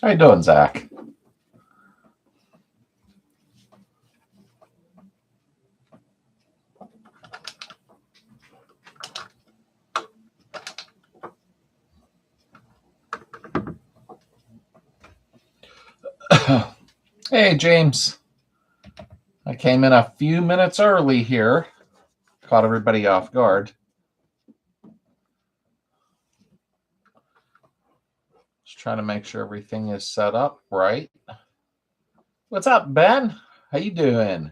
How you doing, Zach? Hey, James. I came in a few minutes early here. Caught everybody off guard. Just trying to make sure everything is set up right. What's up, Ben? How you doing?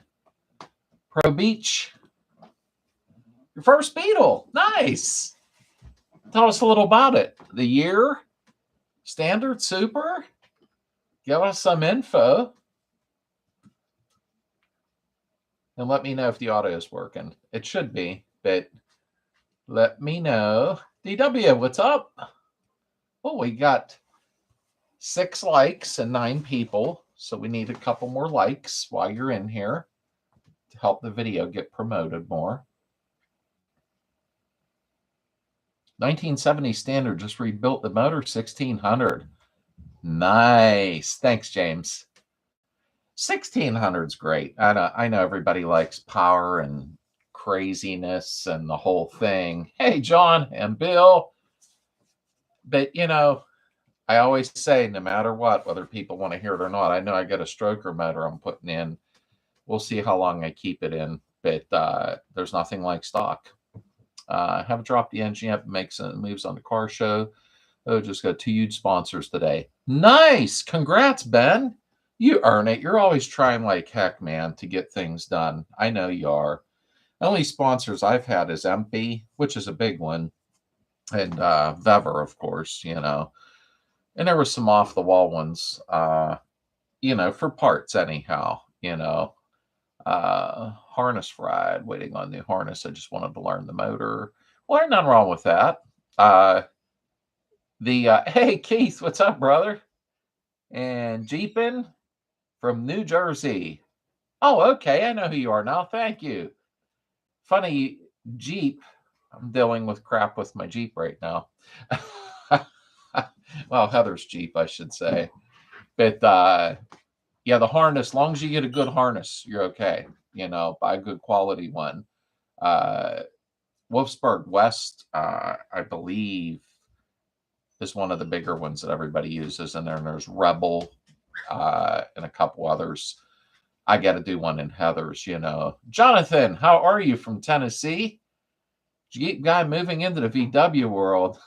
Pro Beach? Your first Beetle. Nice. Tell us a little about it. The year? Standard? Super? Give us some info. And let me know if the audio is working. It should be, but let me know. DW, what's up? Oh, we got 6 likes and 9 people. So we need a couple more likes while you're in here to help the video get promoted more. 1970 Standard just rebuilt the motor 1600. Nice. Thanks, James. 1600's great. I know everybody likes power and craziness and the whole thing. Hey, John and Bill. But, you know, I always say, no matter what, whether people want to hear it or not, I know I got a stroker motor I'm putting in. We'll see how long I keep it in, but there's nothing like stock. I haven't dropped the engine yet. Makes moves on the car show. Oh, just got 2 huge sponsors today. Nice. Congrats, Ben. You earn it. You're always trying like heck, man, to get things done. I know you are. The only sponsors I've had is MP, which is a big one, and Vever, of course, you know. And there were some off-the-wall ones, you know, for parts anyhow, you know. Harness ride, waiting on new harness. I just wanted to learn the motor. Well, there's nothing wrong with that. Hey, Keith, what's up, brother? And Jeepin from New Jersey. Oh, okay. I know who you are now. Thank you. Funny Jeep. I'm dealing with crap with my Jeep right now. Well, Heather's Jeep, I should say. But yeah, the harness, as long as you get a good harness, you're okay. You know, buy a good quality one. Wolfsburg West, I believe, is one of the bigger ones that everybody uses. And then there's Rebel and a couple others. I got to do one in Heather's, you know. Jonathan, how are you from Tennessee? Jeep guy moving into the VW world.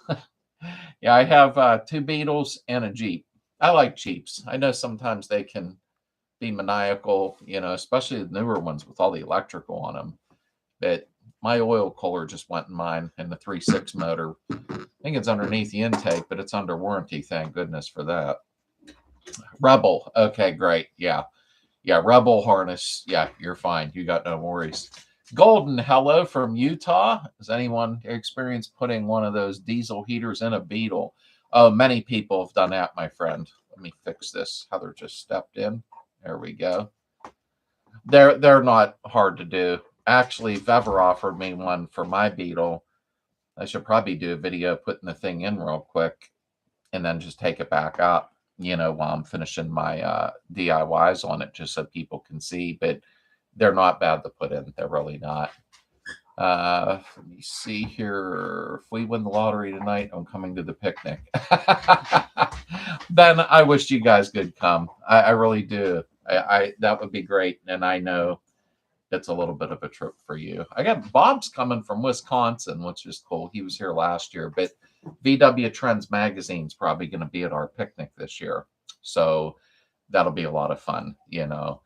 Yeah, I have 2 Beetles and a Jeep. I like Jeeps. I know sometimes they can be maniacal, you know, especially the newer ones with all the electrical on them. But my oil cooler just went in mine and the 3.6 motor. I think it's underneath the intake, but it's under warranty. Thank goodness for that. Rebel. Okay, great. Yeah. Yeah, Rebel harness. Yeah, you're fine. You got no worries. Golden, hello from Utah. Has anyone experienced putting one of those diesel heaters in a Beetle? Oh, many people have done that, my friend. Let me fix this. Heather just stepped in. There we go. They're not hard to do. Actually, Vever offered me one for my Beetle. I should probably do a video putting the thing in real quick and then just take it back up, you know, while I'm finishing my DIYs on it, just so people can see. But they're not bad to put in. They're really not. Let me see here. If we win the lottery tonight, I'm coming to the picnic. Ben, I wish you guys could come. I really do. I that would be great. And I know it's a little bit of a trip for you. I got Bob's coming from Wisconsin, which is cool. He was here last year, but VW Trends Magazine's probably going to be at our picnic this year. So that'll be a lot of fun, you know.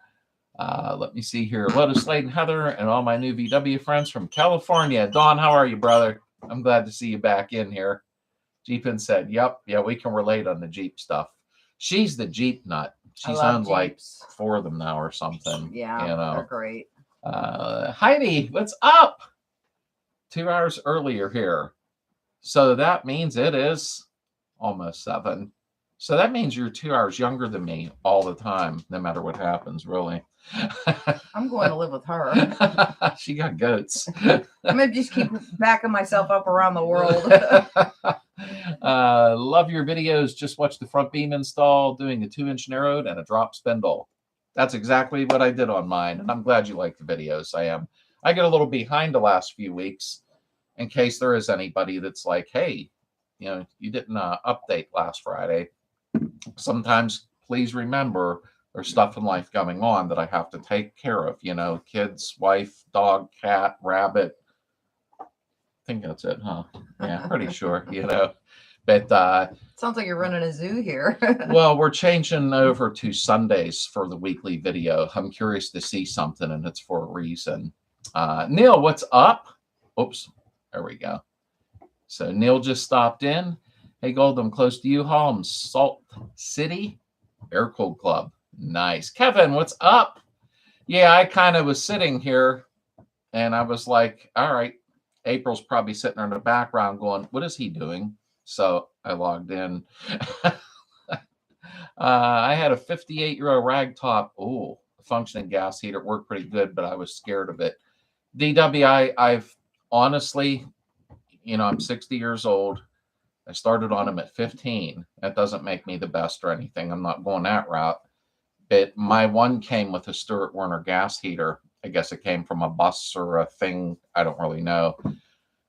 Let me see here. Lotus, Slade, and Heather, and all my new VW friends from California. Don, how are you, brother? I'm glad to see you back in here. Jeepin said, yep, yeah, we can relate on the Jeep stuff. She's the Jeep nut. She's owned like 4 of them now or something. Yeah, you know. they're great. Heidi, what's up? 2 hours earlier here. So that means it is almost 7. So that means you're 2 hours younger than me all the time, no matter what happens, really. I'm going to live with her. She got goats. I'm going to just keep backing myself up around the world. Love your videos. Just watch the front beam install, doing a 2-inch narrowed and a drop spindle. That's exactly what I did on mine. And I'm glad you like the videos. I am. I get a little behind the last few weeks in case there is anybody that's like, hey, you know, you didn't update last Friday. Sometimes please remember there's stuff in life going on that I have to take care of, you know, kids, wife, dog, cat, rabbit. I think that's it, huh? Yeah, pretty sure, you know. But sounds like you're running a zoo here. well, we're changing over to Sundays for the weekly video. I'm curious to see something, and it's for a reason. Neil, what's up? Oops, there we go. So Neil just stopped in. Hey, Gold, I'm close to you. I'm Salt City Air Cold Club. Nice. Kevin, what's up? Yeah, I kind of was sitting here, and I was like, all right, April's probably sitting there in the background going, what is he doing? So I logged in. I had a 58-year-old ragtop. Oh, functioning gas heater. Worked pretty good, but I was scared of it. DW, I've honestly, you know, I'm 60 years old. I started on them at 15. That doesn't make me the best or anything. I'm not going that route. But my one came with a Stuart Werner gas heater. I guess it came from a bus or a thing. I don't really know.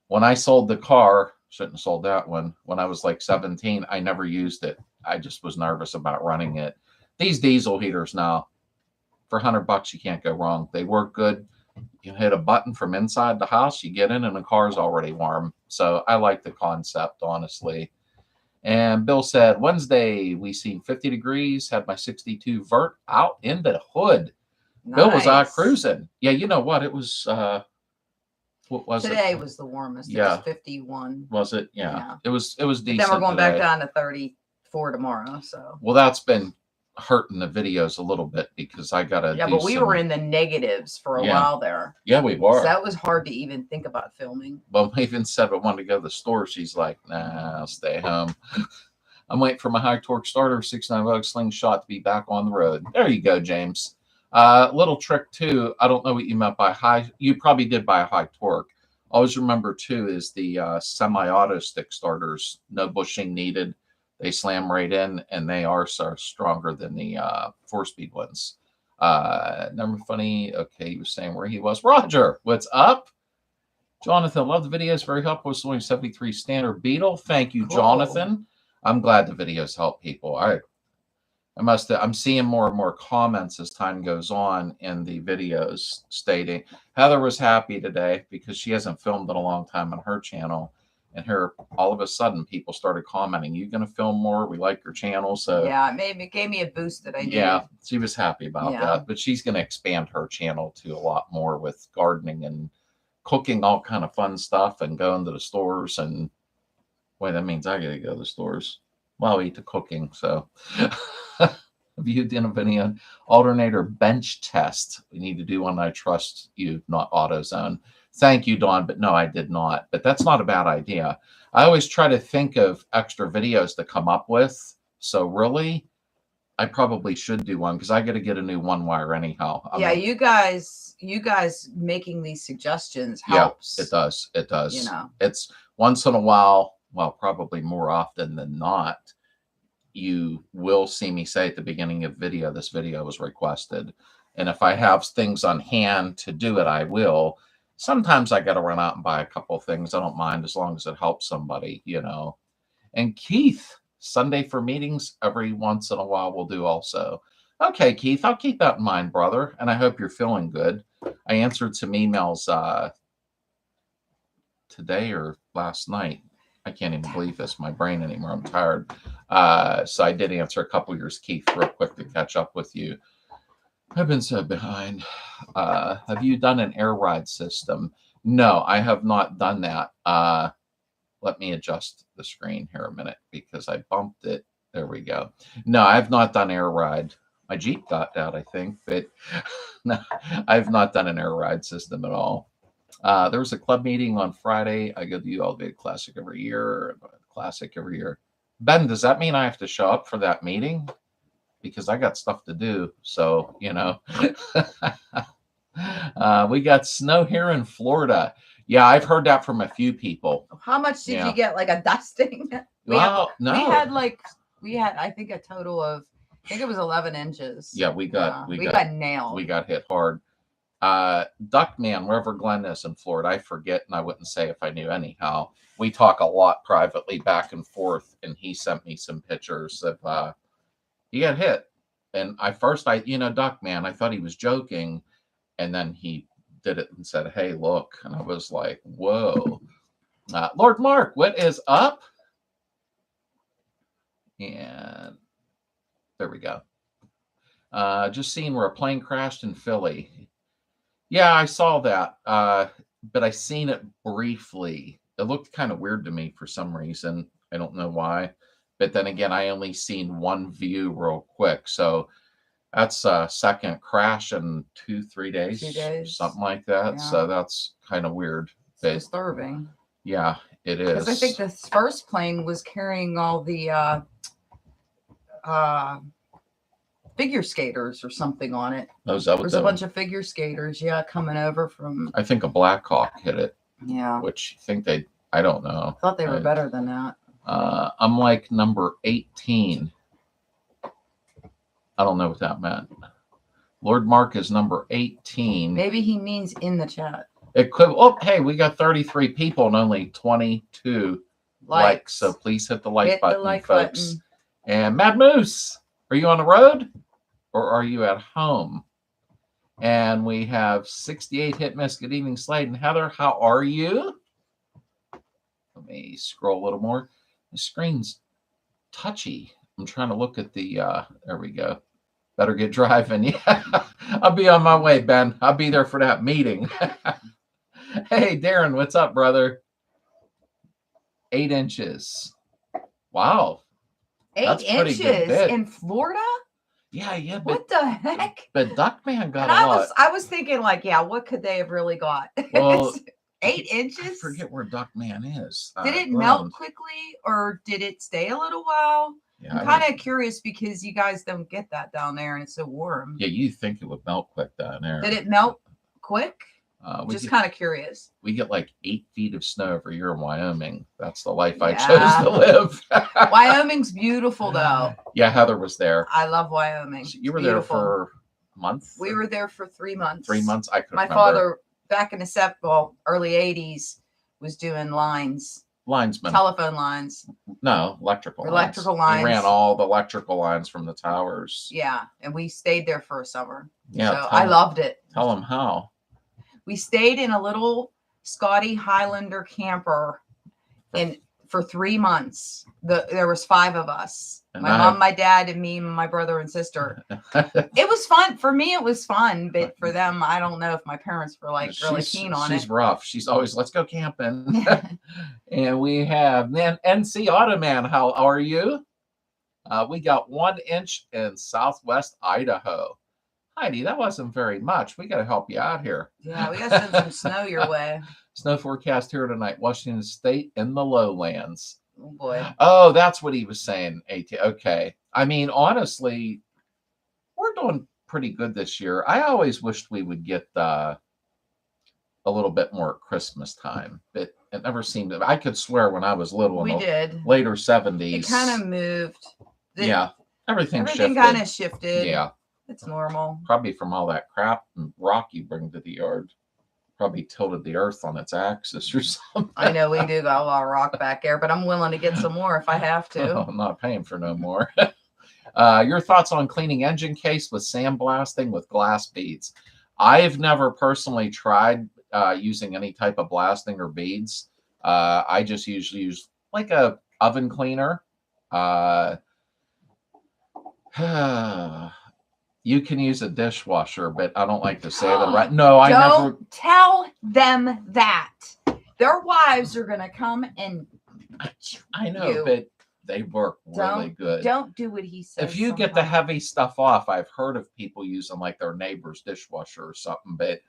When I sold the car, shouldn't have sold that one. When I was like 17, I never used it. I just was nervous about running it. These diesel heaters now, for $100, you can't go wrong. They work good. You hit a button from inside the house, you get in, and the car's already warm. So I like the concept, honestly. And Bill said, Wednesday, we seen 50 degrees, had my 62 vert out in the hood. Nice. Bill was out cruising. Yeah, you know what? It was, what was today it? Was the warmest. Yeah. It was 51. Was it? Yeah. It was decent. Then we're going today. back down to 34 tomorrow. So. Well, that's been hurting the videos a little bit because I gotta but we were in the negatives for a while there. Yeah, we were. So that was hard to even think about filming. Well, even said I wanted to go to the store. She's like, nah, I'll stay home. I'm waiting for my high torque starter 69 slingshot to be back on the road. There you go, James. Little trick too. I don't know what you meant by high. You probably did by a high torque. Always remember too is the semi-auto stick starters. No bushing needed. They slam right in, and they are so stronger than the 4-speed ones. Number funny. Okay, he was saying where he was. Roger, what's up? Jonathan, love the videos. Very helpful. It's only 73 standard Beetle. Thank you, cool. Jonathan. I'm glad the videos help people. I'm seeing more and more comments as time goes on in the videos stating Heather was happy today because she hasn't filmed in a long time on her channel. And her, all of a sudden, people started commenting, "You going to film more? We like your channel." So yeah, it gave me a boost that I needed. Yeah, she was happy about that. But she's going to expand her channel to a lot more with gardening and cooking, all kind of fun stuff, and going to the stores. And boy, that means I got to go to the stores. Well, I eat the cooking. So have you done a video alternator bench test? We need to do one. I trust you, not AutoZone. Thank you, Dawn, but no, I did not. But that's not a bad idea. I always try to think of extra videos to come up with. So really, I probably should do one because I got to get a new one wire anyhow. You guys making these suggestions helps. Yeah, it does. It does. You know, it's once in a while, well, probably more often than not, you will see me say at the beginning of video, this video was requested. And if I have things on hand to do it, I will. Sometimes I got to run out and buy a couple of things. I don't mind as long as it helps somebody, you know. And Keith, Sunday for meetings every once in a while we'll do also. Okay, Keith, I'll keep that in mind, brother. And I hope you're feeling good. I answered some emails today or last night. I can't even believe this. My brain anymore. I'm tired. So I did answer a couple of yours, Keith, real quick to catch up with you. I've been so behind. Have you done an air ride system? No, I have not done that. Let me adjust the screen here a minute because I bumped it. There we go. No, I have not done air ride. My Jeep got that, I think, but no, I've not done an air ride system at all. There was a club meeting on Friday. I go to the All Day Classic every year. Ben, does that mean I have to show up for that meeting? Because I got stuff to do. So, you know, We got snow here in Florida. Yeah, I've heard that from a few people. How much did Yeah. you get? Like a dusting? Well, no. We had I think a total of, I think it was 11 inches. Yeah, we got nailed. We got hit hard. Duckman, wherever Glenn is in Florida, I forget, and I wouldn't say if I knew anyhow. We talk a lot privately back and forth, and he sent me some pictures of he got hit. And Duckman, I thought he was joking, and then he did it and said, "Hey, look," and I was like, "Whoa." Lord Mark, what is up? And there we go. Just seeing where a plane crashed in Philly. Yeah, I saw that, but I seen it briefly. It looked kind of weird to me for some reason. I don't know why. But then again, I only seen one view real quick. So that's a second crash in 2-3 days. 2 days. Something like that. Yeah. So that's kind of weird. It's disturbing. Yeah, it is. Because I think the first plane was carrying all the figure skaters or something on it. There's a bunch of figure skaters, coming over from. I think a Black Hawk hit it. Yeah. Which I think I don't know. I thought they were better than that. I'm like number 18. I don't know what that meant. Lord Mark is number 18. Maybe he means in the chat. It could. Oh, hey, we got 33 people and only 22 likes. So please hit the like button, folks. And Mad Moose, are you on the road or are you at home? And we have 68 hit miss. Good evening, Slade and Heather. How are you? Let me scroll a little more. The screen's touchy. I'm trying to look at the, there we go. Better get driving. Yeah, I'll be on my way, Ben. I'll be there for that meeting. Hey, Darren, what's up, brother? 8 inches. Wow. 8 inches in Florida? Yeah. What the heck? But Duckman got a lot. I was thinking, like, what could they have really got? Well, 8 inches? I forget where Duckman is. Did it melt quickly or did it stay a little while? Yeah, I'm kind of curious because you guys don't get that down there and it's so warm. Yeah, you think it would melt quick down there. Did it melt quick? Just kind of curious. We get like 8 feet of snow every year in Wyoming. That's the life I chose to live. Wyoming's beautiful, though. Yeah, Heather was there. I love Wyoming. So you were there for a month? We were there for 3 months. 3 months? I could remember. My father, back in the early 80s, was doing linesmen. Telephone lines. No, electrical lines. He ran all the electrical lines from the towers. Yeah, and we stayed there for a summer. Yeah, so I loved it. Tell them how. We stayed in a little Scotty Highlander camper for 3 months. There was 5 of us. My mom, my dad, and me, and my brother and sister. It was fun. For me, it was fun. But for them, I don't know if my parents were really keen on it. She's rough. She's always, let's go camping. And we have NC Automan. How are you? We got 1 inch in southwest Idaho. Heidi, that wasn't very much. We got to help you out here. Yeah, we got to send some snow your way. Snow forecast here tonight, Washington State in the lowlands. Oh, boy. Oh, that's what he was saying, AT. Okay. I mean, honestly, we're doing pretty good this year. I always wished we would get a little bit more at Christmas time, but it never seemed to. I could swear when I was little in the later 70s. It kind of moved. Everything kind of shifted. Yeah. It's normal. Probably from all that crap and rock you bring to the yard. Probably tilted the earth on its axis or something. I know we do got a lot of rock back there, but I'm willing to get some more if I have to. I'm not paying for no more. Your thoughts on cleaning engine case with sandblasting with glass beads? I've never personally tried using any type of blasting or beads. I just usually use like a oven cleaner. You can use a dishwasher, but I don't like to say that. Right? No, I never. Don't tell them that. Their wives are gonna come and. I know, but they work really good. Don't do what he says. If you get the heavy stuff off, I've heard of people using like their neighbor's dishwasher or something. But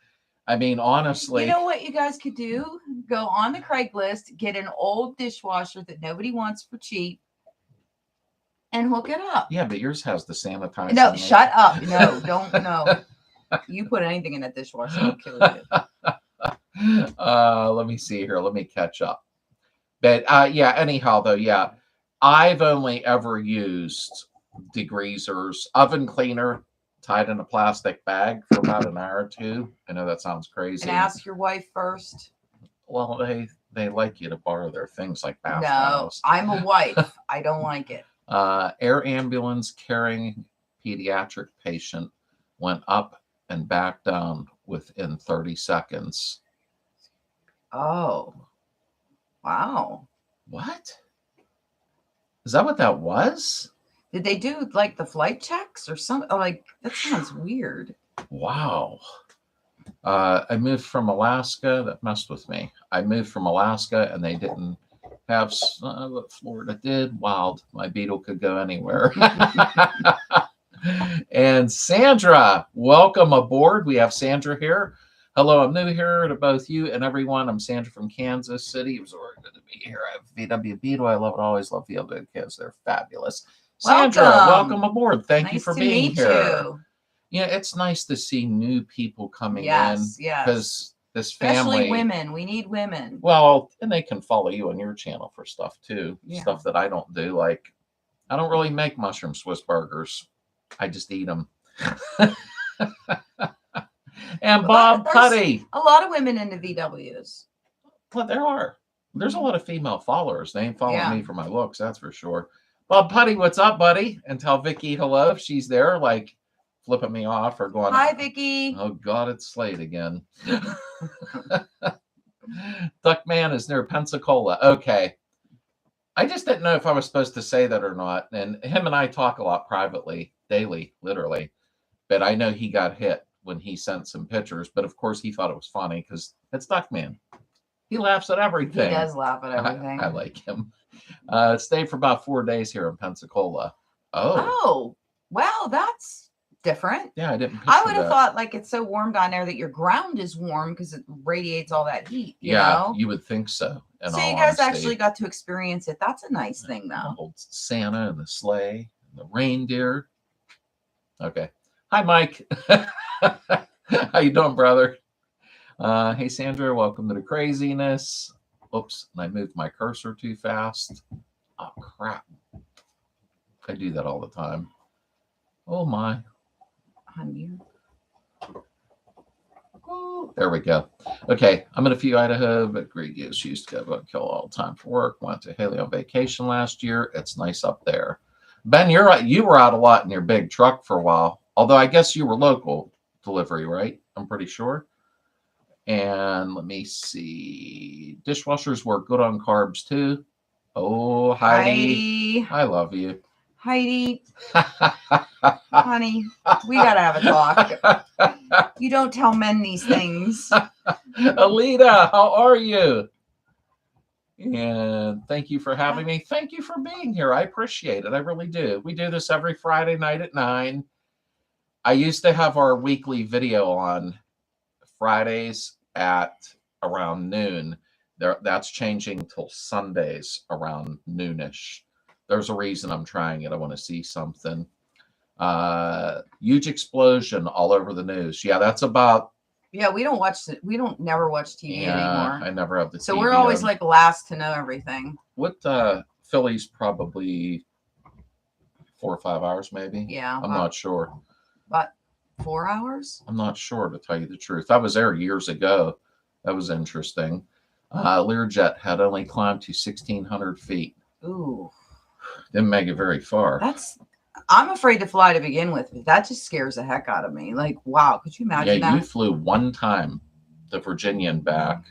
I mean, honestly, you know what you guys could do? Go on the Craigslist, get an old dishwasher that nobody wants for cheap. And hook it up. Yeah, but yours has the sanitizer. No, shut up. No, don't. No. You put anything in a dishwasher, it'll kill you. Let me see here. Let me catch up. But yeah, anyhow, though, yeah, I've only ever used degreezers, oven cleaner tied in a plastic bag for about an hour or two. I know that sounds crazy. And ask your wife first. Well, they like you to borrow their things like bath No, towels. I'm a wife. I don't like it. Air ambulance carrying pediatric patient went up and back down within 30 seconds. Oh, wow. What? Is that what that was? Did they do like the flight checks or something? Like, that sounds weird. Wow. I moved from Alaska. That messed with me. I moved from Alaska and they didn't have what Florida did. Wild. My Beetle could go anywhere. And Sandra, welcome aboard. We have Sandra here. Hello, I'm new here to both you and everyone. I'm Sandra from Kansas City. It was really good to be here. I have VW Beetle. I love it. Always love VW kids. They're fabulous. Sandra, welcome aboard. Thank you for being here. Yeah, it's nice to see new people coming in. Yes. Because this Especially family, women. We need women. well, and they can follow you on your channel for stuff too. Yeah. Stuff that I don't do. Like, I don't really make mushroom Swiss burgers. I just eat them. And Bob Putty. A lot of women into VWs. Well, there are. There's a lot of female followers. They ain't following me for my looks, that's for sure. Bob Putty, what's up, buddy? And tell Vicky hello if she's there, like flipping me off or going, hi, Vicky. Oh, God, it's Slade again. Duckman is near Pensacola. Okay. I just didn't know if I was supposed to say that or not. And him and I talk a lot privately, daily, literally. But I know he got hit when he sent some pictures. But of course, he thought it was funny because it's Duckman. He laughs at everything. He does laugh at everything. I like him. Stayed for about 4 days here in Pensacola. Oh, well, that's different. Yeah, I didn't. I would have thought like it's so warm down there that your ground is warm because it radiates all that heat. You know? You would think so. So you guys actually got to experience it. That's a nice thing, though. Old Santa and the sleigh, and the reindeer. Okay. Hi, Mike. How you doing, brother? Hey, Sandra. Welcome to the craziness. Oops, and I moved my cursor too fast. Oh, crap. I do that all the time. Oh, my. Oh, there we go. Okay, I'm in a few Idaho, but great use used to go but kill all the time for work. Went to Haley on vacation last year. It's nice up there. Ben, you're right. You were out a lot in your big truck for a while. Although I guess you were local delivery, right? I'm pretty sure. And let me see. Dishwashers work good on carbs too. Oh, Heidi. I love you. Heidi. Honey, we got to have a talk. You don't tell men these things. Alita, how are you? And thank you for having me. Thank you for being here. I appreciate it. I really do. We do this every Friday night at 9. I used to have our weekly video on Fridays at around noon. That's changing till Sundays around noonish. There's a reason I'm trying it. I want to see something. Huge explosion all over the news. Yeah, that's about. Yeah, we don't watch it. We don't never watch TV anymore. I never have the so TV we're always like last to know everything. What Philly's probably 4 or 5 hours, maybe. Yeah, I'm not sure. But 4 hours? I'm not sure, to tell you the truth. I was there years ago. That was interesting. Learjet had only climbed to 1,600 feet. Ooh. Didn't make it very far. I'm afraid to fly to begin with. That just scares the heck out of me. Like, wow, could you imagine that? Yeah, you flew one time to Virginia and back,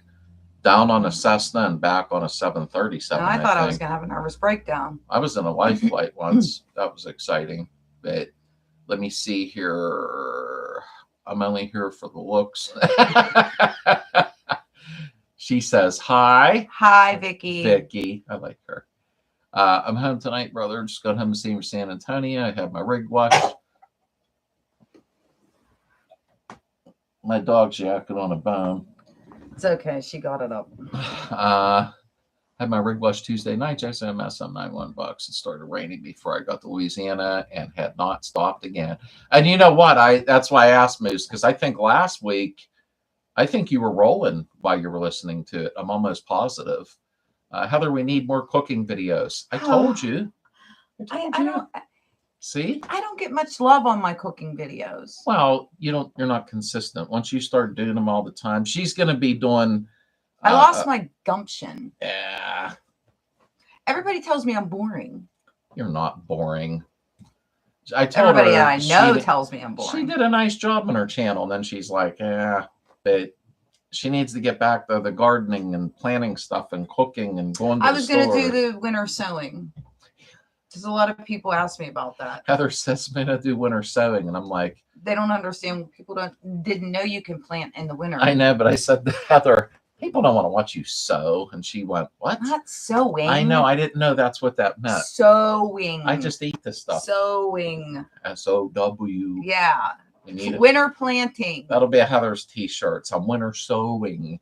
down on a Cessna and back on a 737. And I thought I was going to have a nervous breakdown. I was in a life flight once. That was exciting. But let me see here. I'm only here for the looks. She says, hi. Hi, Vicky. Vicky. I like her. I'm home tonight, brother. Just got home to see San Antonio. I had my rig washed. My dog's yakking on a bone. It's okay. She got it up. Had my rig wash Tuesday night. Jackson MS on $91. It started raining before I got to Louisiana and had not stopped again. And you know what? That's why I asked Moose, because I think last week, I think you were rolling while you were listening to it. I'm almost positive. Heather, we need more cooking videos. I told you. I don't. See? I don't get much love on my cooking videos. Well, you're not consistent. Once you start doing them all the time, she's going to be doing. I lost my gumption. Yeah. Everybody tells me I'm boring. You're not boring. I told Everybody her that I know tells me I'm boring. She did a nice job on her channel, and then she's like, yeah, but she needs to get back to the gardening and planting stuff and cooking and going to the store. I was going to do the winter sewing. Because a lot of people ask me about that. Heather says, "Man, I do winter sewing," and I'm like, they don't understand. People didn't know you can plant in the winter. I know, but I said to Heather, people don't want to watch you sew, and she went, "What? Not sewing." I know. I didn't know that's what that meant. Sewing. I just eat this stuff. Sewing. SOW. Yeah. Winter planting. That'll be a Heather's T-shirts. I'm winter sewing.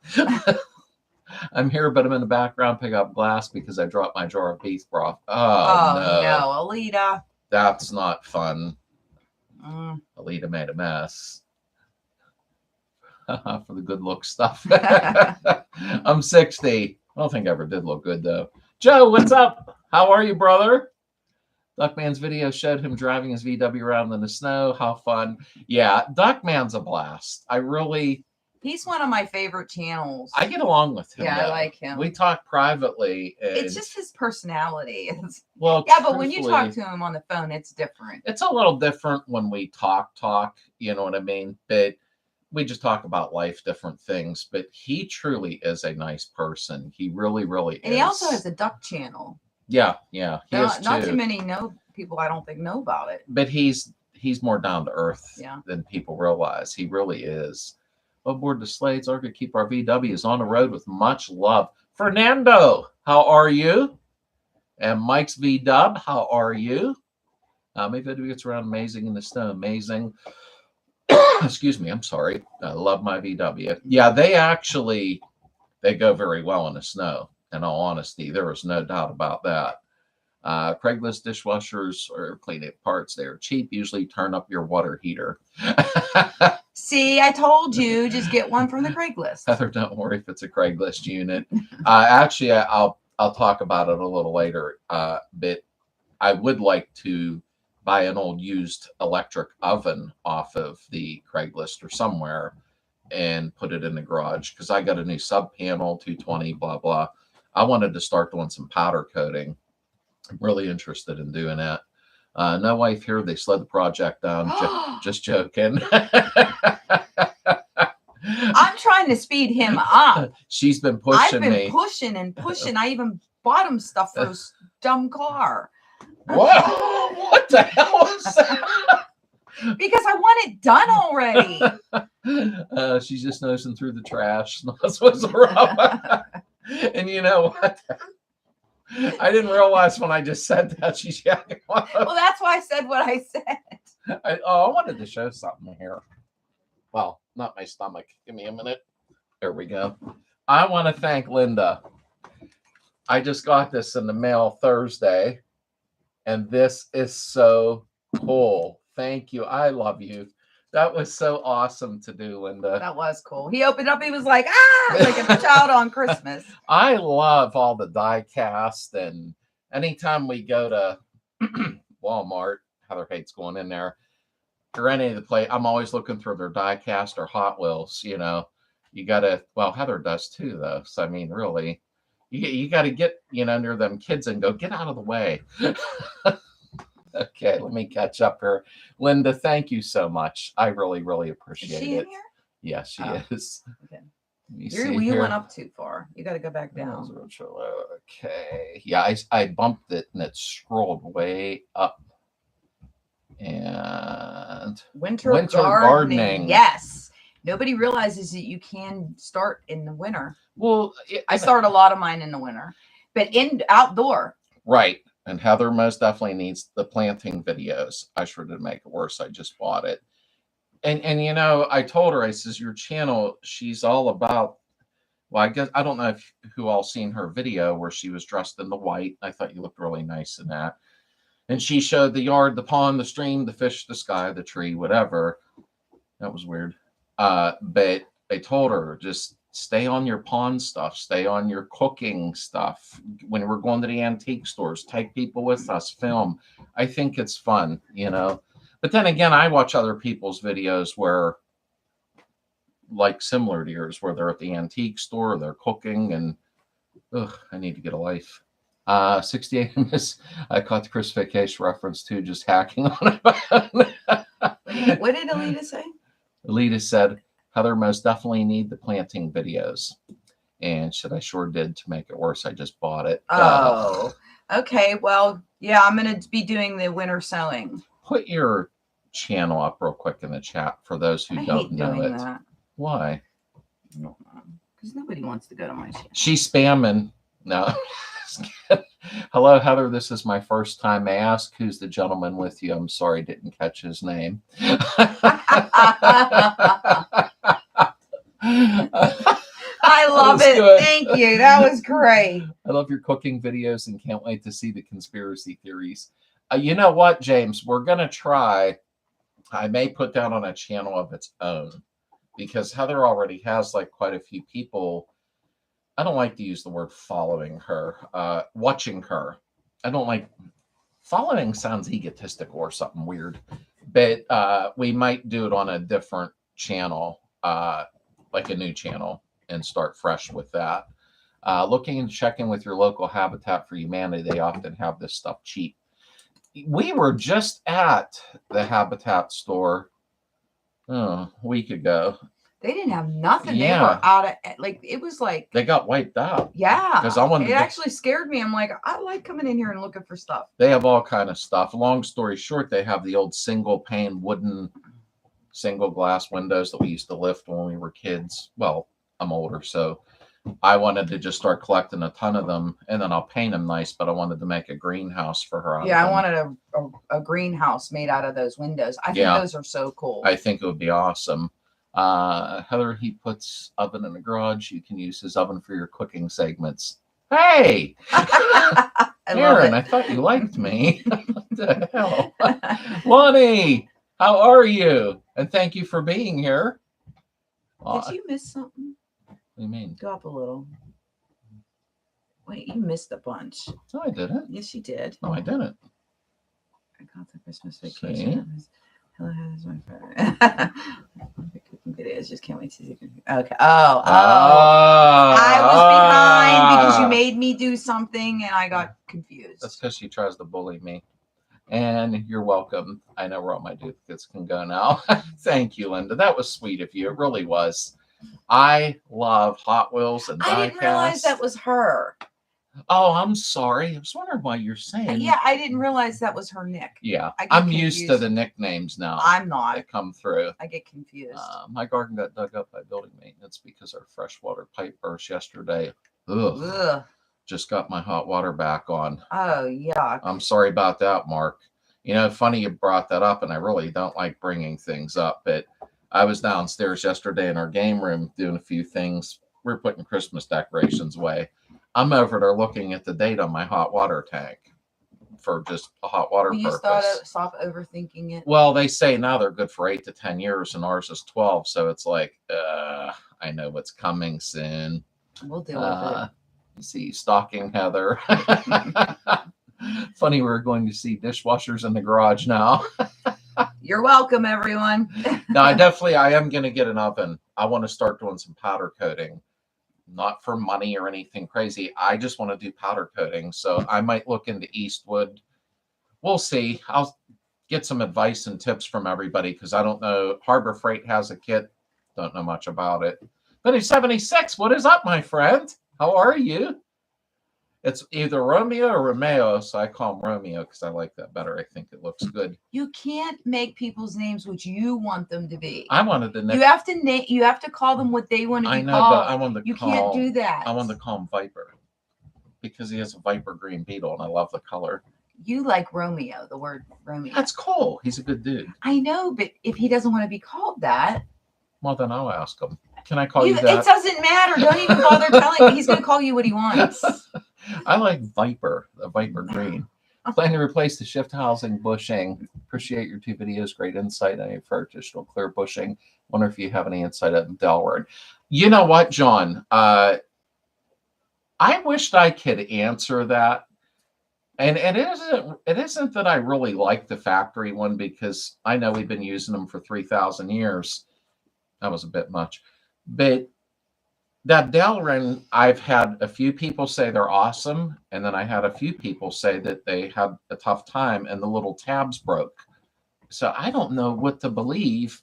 I'm here, but I'm in the background picking up glass because I dropped my jar of beef broth. Oh no, Alita. That's not fun. Alita made a mess. For the good look stuff. I'm 60. I don't think I ever did look good, though. Joe, what's up? How are you, brother? Duckman's video showed him driving his VW around in the snow. How fun. Yeah, Duckman's a blast. He's one of my favorite channels. I get along with him. Yeah, though. I like him. We talk privately. And, it's just his personality. Well, yeah, but when you talk to him on the phone, it's different. It's a little different when we talk, you know what I mean? But we just talk about life, different things. But he truly is a nice person. He really, really is. And he also has a duck channel. Yeah. Not too many people I don't think know about it. But he's more down to earth than people realize. He really is. Aboard the Slades, are going to keep our VWs on the road with much love. Fernando, how are you? And Mike's VW, how are you? My video gets around amazing in the snow. Amazing. Excuse me, I'm sorry. I love my VW. Yeah, they go very well in the snow. In all honesty, there is no doubt about that. Craigslist dishwashers or cleaning parts, they're cheap. Usually turn up your water heater. See, I told you, just get one from the Craigslist. Heather, don't worry if it's a Craigslist unit. Actually, I'll talk about it a little later. But I would like to buy an old used electric oven off of the Craigslist or somewhere and put it in the garage because I got a new sub panel, 220, blah, blah. I wanted to start doing some powder coating. I'm really interested in doing that. No wife here. They slowed the project down. Just joking. I'm trying to speed him up. She's been pushing me. I've been pushing and pushing. I even bought him stuff for his dumb car. What? What the hell is that? Because I want it done already. She's just nosing through the trash. That's what's wrong. And you know what? I didn't realize when I just said that she's yelling. Well, that's why I said what I said. I wanted to show something here. Well, not my stomach. Give me a minute. There we go. I want to thank Linda. I just got this in the mail Thursday, and this is so cool. Thank you. I love you. That was so awesome to do, Linda. That was cool. He opened up. He was like, like a child on Christmas. I love all the die cast. And anytime we go to Walmart, Heather hates going in there, or any of the place, I'm always looking through their die cast or Hot Wheels. You know, you got to, well, Heather does too, though. So, I mean, really, you got to get, near them kids and go, get out of the way. Okay, let me catch up here. Linda, thank you so much. I really, really appreciate it. Is she it. in here? Yes, she is. Okay. You went up too far. You got to go back down. Okay. Yeah, I bumped it and it scrolled way up. And winter gardening. Yes. Nobody realizes that you can start in the winter. Well, I start a lot of mine in the winter, but outdoor. Right. And Heather most definitely needs the planting videos. I sure did make it worse. I just bought it. And I told her, I says, your channel, she's all about, Well, I guess I don't know if who all seen her video where she was dressed in the white. I thought you looked really nice in that. And she showed the yard, the pond, the stream, the fish, the sky, the tree, whatever. That was weird. But they told her just stay on your pond stuff, stay on your cooking stuff. When we're going to the antique stores, take people with us, film. I think it's fun, you know. But then again, I watch other people's videos where, like similar to yours, where they're at the antique store, they're cooking, and ugh, I need to get a life. 68 miss. I caught the Chris Vacation reference too, just hacking on it. What did Alita say? Alita said, Heather most definitely need the planting videos. And said, I sure did to make it worse. I just bought it. Oh, okay. Well, yeah, I'm going to be doing the winter sewing. Put your channel up real quick in the chat for those who don't know it. That. Why? Because nobody wants to go to my channel. She's spamming. No. Hello, Heather. This is my first time. May I ask who's the gentleman with you? I'm sorry, didn't catch his name. I love it. Good. Thank you. That was great. I love your cooking videos and can't wait to see the conspiracy theories. You know what, James? We're going to try. I may put that on a channel of its own because Heather already has like quite a few people. I don't like to use the word following her, watching her. I don't like following sounds egotistical or something weird, but we might do it on a different channel, like a new channel, and start fresh with that. Looking and checking with your local Habitat for Humanity. They often have this stuff cheap. We were just at the Habitat store a week ago. They didn't have nothing. Yeah. They were out of, like, it was like. They got wiped out. Yeah. Because I wanted. It actually scared me. I'm like, I like coming in here and looking for stuff. They have all kind of stuff. Long story short, they have the old single pane wooden single glass windows that we used to lift when we were kids. Well, I'm older, so I wanted to just start collecting a ton of them, and then I'll paint them nice, but I wanted to make a greenhouse for her. Yeah, I wanted a greenhouse made out of those windows. I think those are so cool. I think it would be awesome. Heather, he puts oven in the garage. You can use his oven for your cooking segments. Hey! Aaron, I thought you liked me. What the hell? Lonnie, how are you? And thank you for being here. Did you miss something? What do you mean? Go up a little. Wait, you missed a bunch. No, I didn't. Yes, you did. No, I didn't. I got the Christmas vacation. Hello, how's my friend? Videos, just can't wait to see. Okay. Oh. I was behind because you made me do something and I got confused. That's because she tries to bully me. And you're welcome. I know where all my duplicates can go now. Thank you, Linda. That was sweet of you. It really was. I love Hot Wheels and die-cast. I didn't realize that was her. Oh, I'm sorry. I was wondering why you're saying. Yeah, I didn't realize that was her nick. Yeah, I'm used to the nicknames now. I'm not. That come through. I get confused. My garden got dug up by building maintenance because our freshwater pipe burst yesterday. Ugh. Just got my hot water back on. Oh, yuck. I'm sorry about that, Mark. You know, funny you brought that up, and I really don't like bringing things up, but I was downstairs yesterday in our game room doing a few things. We're putting Christmas decorations away. I'm over there looking at the date on my hot water tank for just a hot water purpose. Stop overthinking it. Well, they say now they're good for 8 to 10 years, and ours is 12. So it's like, I know what's coming soon. We'll deal with it. You see, stalking Heather. Funny, we're going to see dishwashers in the garage now. You're welcome, everyone. No, I am going to get an oven. I want to start doing some powder coating. Not for money or anything crazy. I just want to do powder coating. So I might look into Eastwood. We'll see. I'll get some advice and tips from everybody because I don't know. Harbor Freight has a kit. Don't know much about it. But he's 76. What is up, my friend? How are you? It's either Romeo or Romeo, so I call him Romeo because I like that better. I think it looks good. You can't make people's names what you want them to be. I wanted to. You have to name. You have to call them what they want to be called. But I wanted to. You can't do that. I wanted to call him Viper because he has a Viper green Beetle, and I love the color. You like Romeo, the word Romeo. That's cool. He's a good dude. I know, but if he doesn't want to be called that, well, then I'll ask him. Can I call you that? It doesn't matter. Don't even bother telling me. He's going to call you what he wants. I like Viper, the Viper Green. Plan to replace the shift housing bushing. Appreciate your 2 videos. Great insight on your for additional clear bushing. Wonder if you have any insight on Delaware. You know what, John? I wished I could answer that. And it isn't that I really like the factory one, because I know we've been using them for 3,000 years. That was a bit much. But that Delrin, I've had a few people say they're awesome, and then I had a few people say that they had a tough time and the little tabs broke. So I don't know what to believe.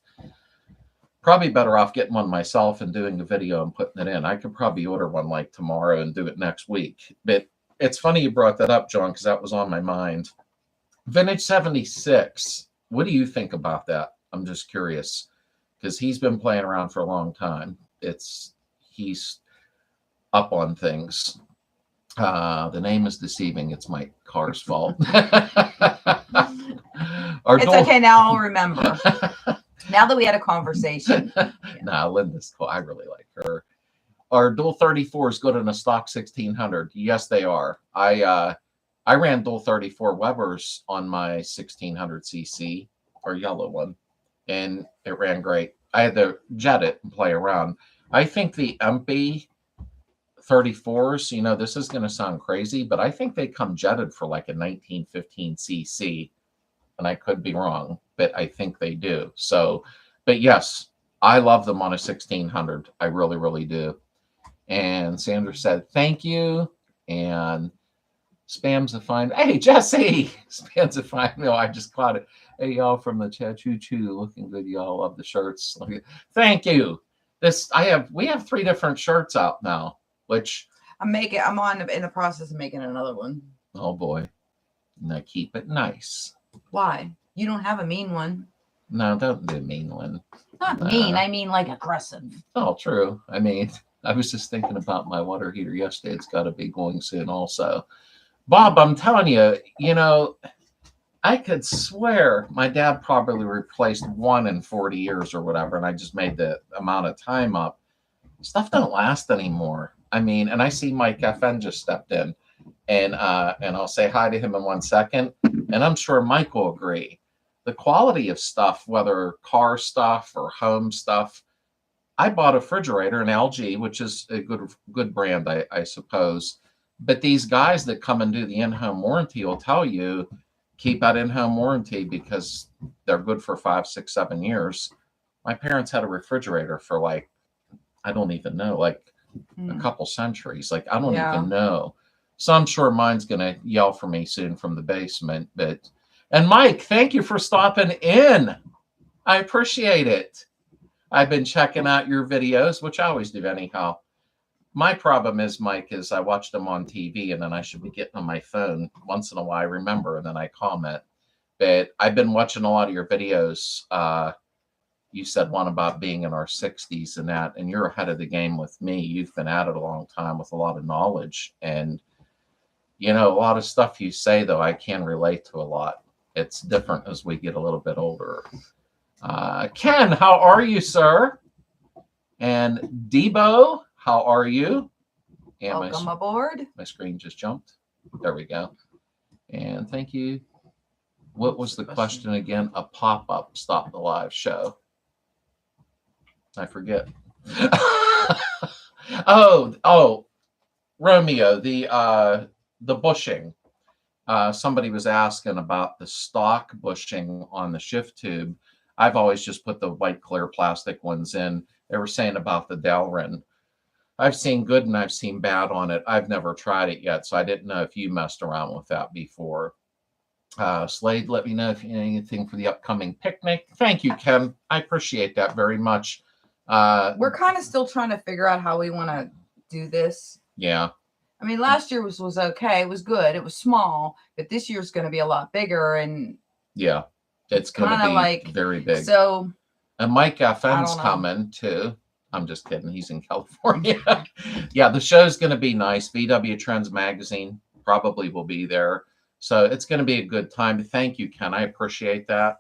Probably better off getting one myself and doing a video and putting it in. I could probably order one like tomorrow and do it next week. But it's funny you brought that up, John, because that was on my mind. Vintage 76. What do you think about that? I'm just curious, because he's been playing around for a long time. He's up on things. The name is deceiving. It's my car's fault. It's okay. Now I'll remember. Now that we had a conversation. Yeah. Nah, Linda's cool. I really like her. Are dual 34s good in a stock 1600? Yes, they are. I ran dual 34 Webers on my 1600cc, or yellow one, and it ran great. I had to jet it and play around. I think the Empy 34s, you know, this is going to sound crazy, but I think they come jetted for like a 1915cc, and I could be wrong, but I think they do. So, but yes, I love them on a 1600. I really, really do. And Sandra said, thank you. And Spam's a fine. Hey, Jesse, Spam's a fine meal. I just caught it. Hey, y'all from the chat, choo-choo, looking good. Y'all love the shirts. Thank you. We have 3 different shirts out now, which I'm in the process of making another one. Oh boy. Now keep it nice. Why? You don't have a mean one. No, don't do a mean one. Not mean, I mean like aggressive. Oh, true. I mean, I was just thinking about my water heater yesterday. It's got to be going soon also. Bob, I'm telling you, you know, I could swear my dad probably replaced one in 40 years or whatever, and I just made the amount of time up. Stuff don't last anymore. I mean, and I see Mike FN just stepped in, and I'll say hi to him in 1 second, and I'm sure Mike will agree. The quality of stuff, whether car stuff or home stuff, I bought a refrigerator, an LG, which is a good brand, I suppose. But these guys that come and do the in-home warranty will tell you, keep that in-home warranty because they're good for 5, 6, 7 years. My parents had a refrigerator for like, I don't even know, like a couple centuries. Like, I don't even know. So I'm sure mine's going to yell for me soon from the basement. And Mike, thank you for stopping in. I appreciate it. I've been checking out your videos, which I always do anyhow. My problem is, Mike, is I watch them on TV and then I should be getting on my phone. Once in a while I remember and then I comment. But I've been watching a lot of your videos. You said one about being in our 60s and that, and you're ahead of the game with me. You've been at it a long time with a lot of knowledge. And, you know, a lot of stuff you say, though, I can relate to a lot. It's different as we get a little bit older. Ken, how are you, sir? And Debo, how are you? And welcome aboard. My screen just jumped. There we go. And thank you. What was the question again? A pop-up stop the live show. I forget. oh, Romeo, the bushing. Somebody was asking about the stock bushing on the shift tube. I've always just put the white clear plastic ones in. They were saying about the Delrin. I've seen good and I've seen bad on it. I've never tried it yet, so I didn't know if you messed around with that before. Slade, let me know if you need anything for the upcoming picnic. Thank you, Ken. I appreciate that very much. We're kind of still trying to figure out how we want to do this. Yeah. I mean, last year was okay. It was good. It was small, but this year's going to be a lot bigger. And yeah, it's going to be like very big. So, and Mike FN's coming too. I'm just kidding. He's in California. Yeah, the show's going to be nice. VW Trends Magazine probably will be there. So it's going to be a good time. Thank you, Ken. I appreciate that.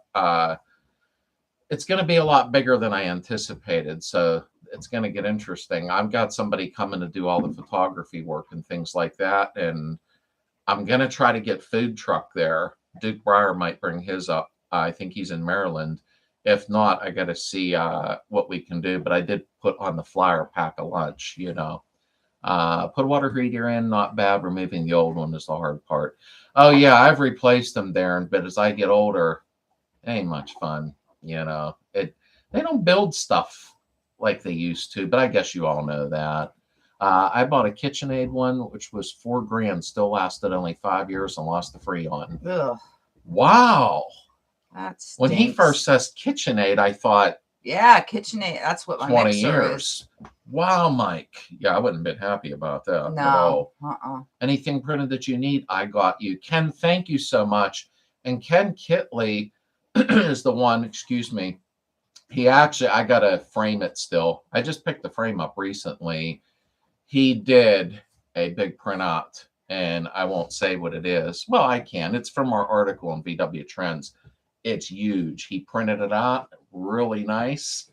It's going to be a lot bigger than I anticipated. So it's going to get interesting. I've got somebody coming to do all the photography work and things like that, and I'm going to try to get food truck there. Duke Breyer might bring his up. I think he's in Maryland. If not, I got to see what we can do. But I did put on the flyer, pack a lunch, you know. Put a water heater in, not bad. Removing the old one is the hard part. Oh, yeah, I've replaced them, Darren. But as I get older, it ain't much fun, you know. They don't build stuff like they used to, but I guess you all know that. I bought a KitchenAid one, which was $4,000, still lasted only 5 years and lost the Freon. Ugh, Wow. that's When he first says KitchenAid, I thought, yeah, KitchenAid. That's what my 20 mixer years. is. Wow, Mike. Yeah, I wouldn't have been happy about that at all. Anything printed that you need, I got you. Ken, thank you so much. And Ken Kitley is the one, excuse me. He actually, I got to frame it still. I just picked the frame up recently. He did a big printout, and I won't say what it is. Well, I can. It's from our article on VW Trends. It's huge. He printed it out, really nice,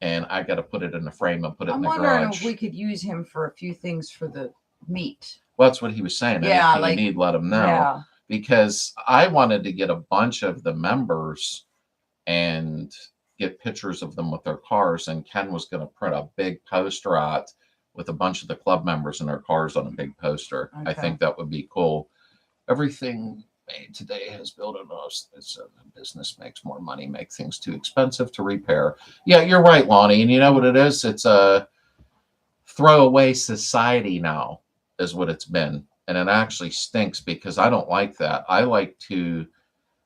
and I got to put it in the frame and put it in the garage. I'm wondering if we could use him for a few things for the meat. Well, that's what he was saying. Yeah, anything you need, let him know. Yeah. Because I wanted to get a bunch of the members and get pictures of them with their cars, and Ken was going to print a big poster out with a bunch of the club members and their cars on a big poster. Okay. I think that would be cool. Everything made today has built on us. It's business makes more money, make things too expensive to repair. Yeah, you're right, Lonnie. And you know what it is? It's a throwaway society now is what it's been. And it actually stinks because I don't like that. I like to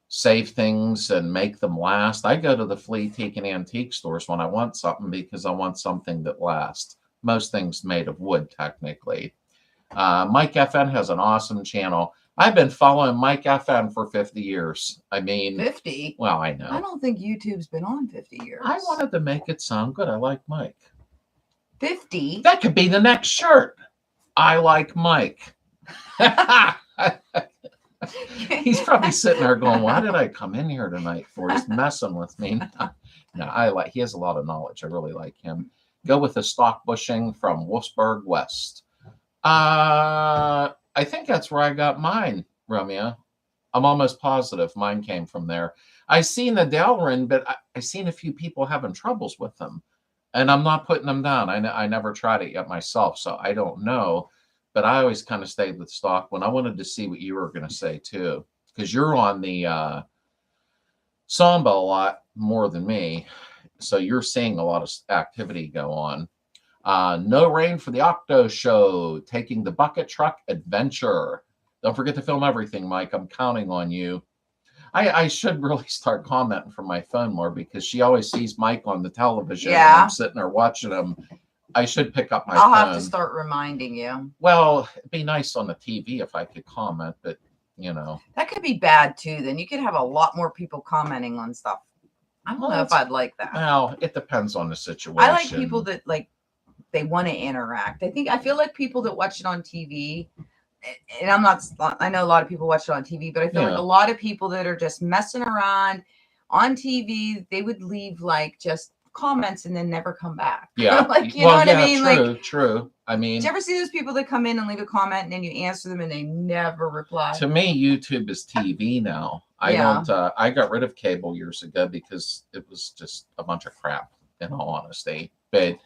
save things and make them last. I go to the flea, teak, and antique stores when I want something because I want something that lasts. Most things made of wood, technically. Mike FN has an awesome channel. I've been following Mike FN for 50 years. I mean, 50? Well, I know. I don't think YouTube's been on 50 years. I wanted to make it sound good. I like Mike. 50? That could be the next shirt. I like Mike. He's probably sitting there going, why did I come in here tonight for? He's messing with me. No, he has a lot of knowledge. I really like him. Go with the stock bushing from Wolfsburg West. I think that's where I got mine, Romeo. I'm almost positive mine came from there. I seen the Delrin, but I seen a few people having troubles with them. And I'm not putting them down. I never tried it yet myself, so I don't know. But I always kind of stayed with stock when I wanted to see what you were going to say too, because you're on the Samba a lot more than me, so you're seeing a lot of activity go on. No rain for the Octo Show, taking the bucket truck adventure. Don't forget to film everything, Mike. I'm counting on you. I should really start commenting from my phone more because she always sees Mike on the television. Yeah. And I'm sitting there watching him. I should pick up my phone. I'll have to start reminding you. Well, it'd be nice on the TV if I could comment, but, you know. That could be bad, too. Then you could have a lot more people commenting on stuff. I don't know if I'd like that. Well, it depends on the situation. I like people that, like, they want to interact. I feel like people that watch it on TV, and I know a lot of people watch it on TV, but I feel like a lot of people that are just messing around on TV, they would leave, like, just comments and then never come back. Yeah. Like, you know what I mean? True. I mean, did you ever see those people that come in and leave a comment and then you answer them and they never reply? To me, YouTube is TV now. I got rid of cable years ago because it was just a bunch of crap, in all honesty. But,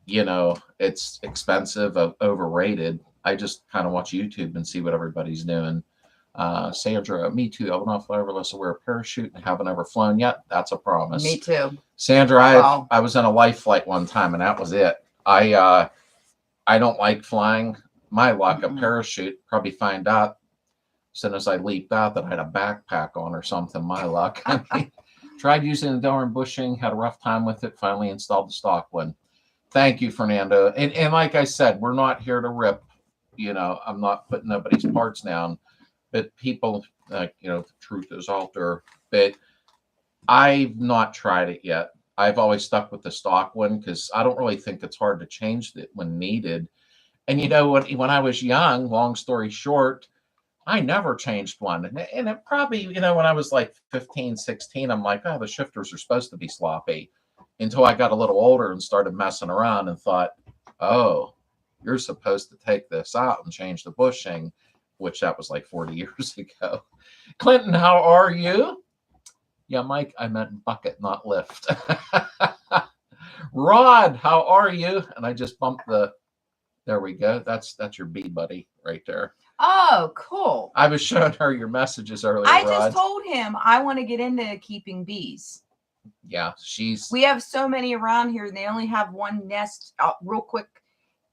you know, it's expensive, overrated. I just kind of watch YouTube and see what everybody's doing. Sandra, me too. I will not fly over unless I wear a parachute and haven't ever flown yet. That's a promise. Me too. Sandra, I was in a life flight one time and that was it. I don't like flying. My luck, a parachute, probably find out as soon as I leaped out that I had a backpack on or something. My luck. I mean, tried using the Delrin bushing, had a rough time with it, finally installed the stock one. Thank you, Fernando. And like I said, we're not here to rip. You know, I'm not putting nobody's parts down. But people, you know, the truth is out there. But I've not tried it yet. I've always stuck with the stock one because I don't really think it's hard to change it when needed. And, you know, when I was young, long story short, I never changed one. And it probably, you know, when I was like 15, 16, I'm like, oh, the shifters are supposed to be sloppy. until I got a little older and started messing around and thought, oh, you're supposed to take this out and change the bushing, which that was like 40 years ago. Clinton, how are you? Yeah, Mike, I meant bucket, not lift. Rod, how are you? And I just bumped there we go. That's your bee buddy right there. Oh, cool. I was showing her your messages earlier, I Rod. just told him I want to get into keeping bees. Yeah, we have so many around here, and they only have one nest real quick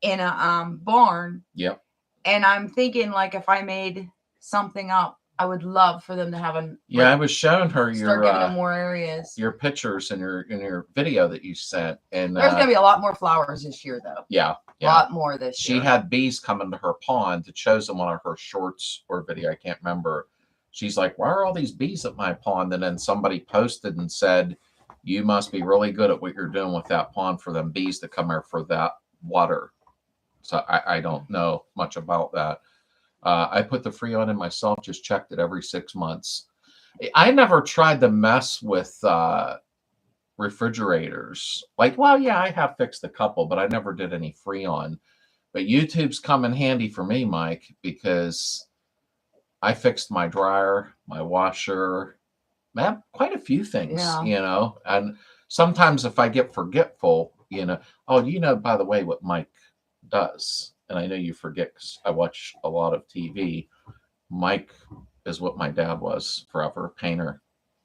in a barn. Yep. And I'm thinking, like, if I made something up, I would love for them to have a. Yeah, I was showing her start giving them more areas. Your pictures in your video that you sent, and there's gonna be a lot more flowers this year, though. Yeah, a lot more this year. She had bees coming to her pond. It shows in one of her shorts or video. I can't remember. She's like, "Why are all these bees at my pond?" And then somebody posted and said, "You must be really good at what you're doing with that pond for them bees to come here for that water." So I don't know much about that. I put the Freon in myself, just checked it every 6 months. I never tried to mess with refrigerators. Like, well, yeah, I have fixed a couple, but I never did any Freon. But YouTube's come in handy for me, Mike, because I fixed my dryer, my washer, man, quite a few things, you know. And sometimes if I get forgetful, you know, oh, you know, by the way, what Mike does, and I know you forget because I watch a lot of TV. Mike is what my dad was forever, painter.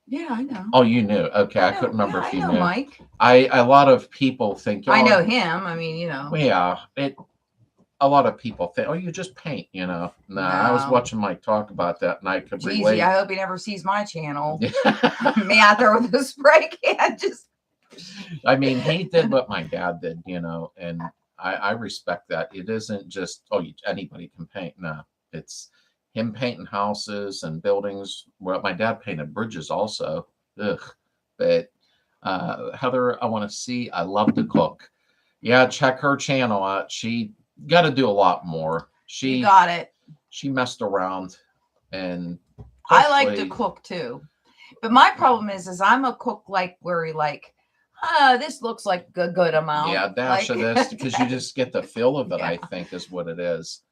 Yeah, I know. Oh, you knew. Okay, I couldn't remember if you knew. Mike. A lot of people think. Oh, I know him. I mean, you know. Yeah, a lot of people think, oh, you just paint, you know. Nah, no. I was watching Mike talk about that, and I could relate. I hope he never sees my channel. Me out there with a spray can, just. I mean, he did what my dad did, you know, and I respect that. It isn't just, oh, anybody can paint. No, it's him painting houses and buildings. Well, my dad painted bridges also. Ugh. But Heather, I want to see. I love to cook. Yeah, check her channel out. She got to do a lot more. You got it. She messed around, and I like to cook too. But my problem is I'm a cook where this looks like a good amount. Yeah, dash of this because you just get the feel of it, I think is what it is.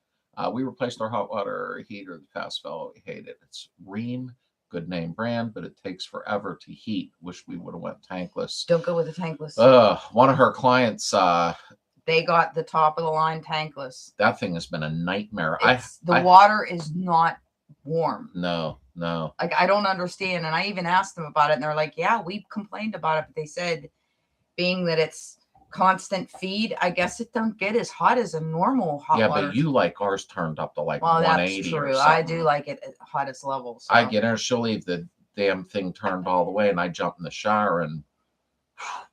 We replaced our hot water heater the past fall. We hate it. It's Rheem, good name brand, but it takes forever to heat. Wish we would have went tankless. Don't go with the tankless. One of her clients, they got the top of the line tankless. That thing has been a nightmare. The water is not warm. No. Like, I don't understand. And I even asked them about it, and they're like, yeah, we complained about it, but they said being that it's constant feed, I guess it don't get as hot as a normal hot water. Yeah, but you like ours turned up to like 180. That's true. I do like it at hottest levels. So. I get her, she'll leave the damn thing turned all the way, and I jump in the shower, and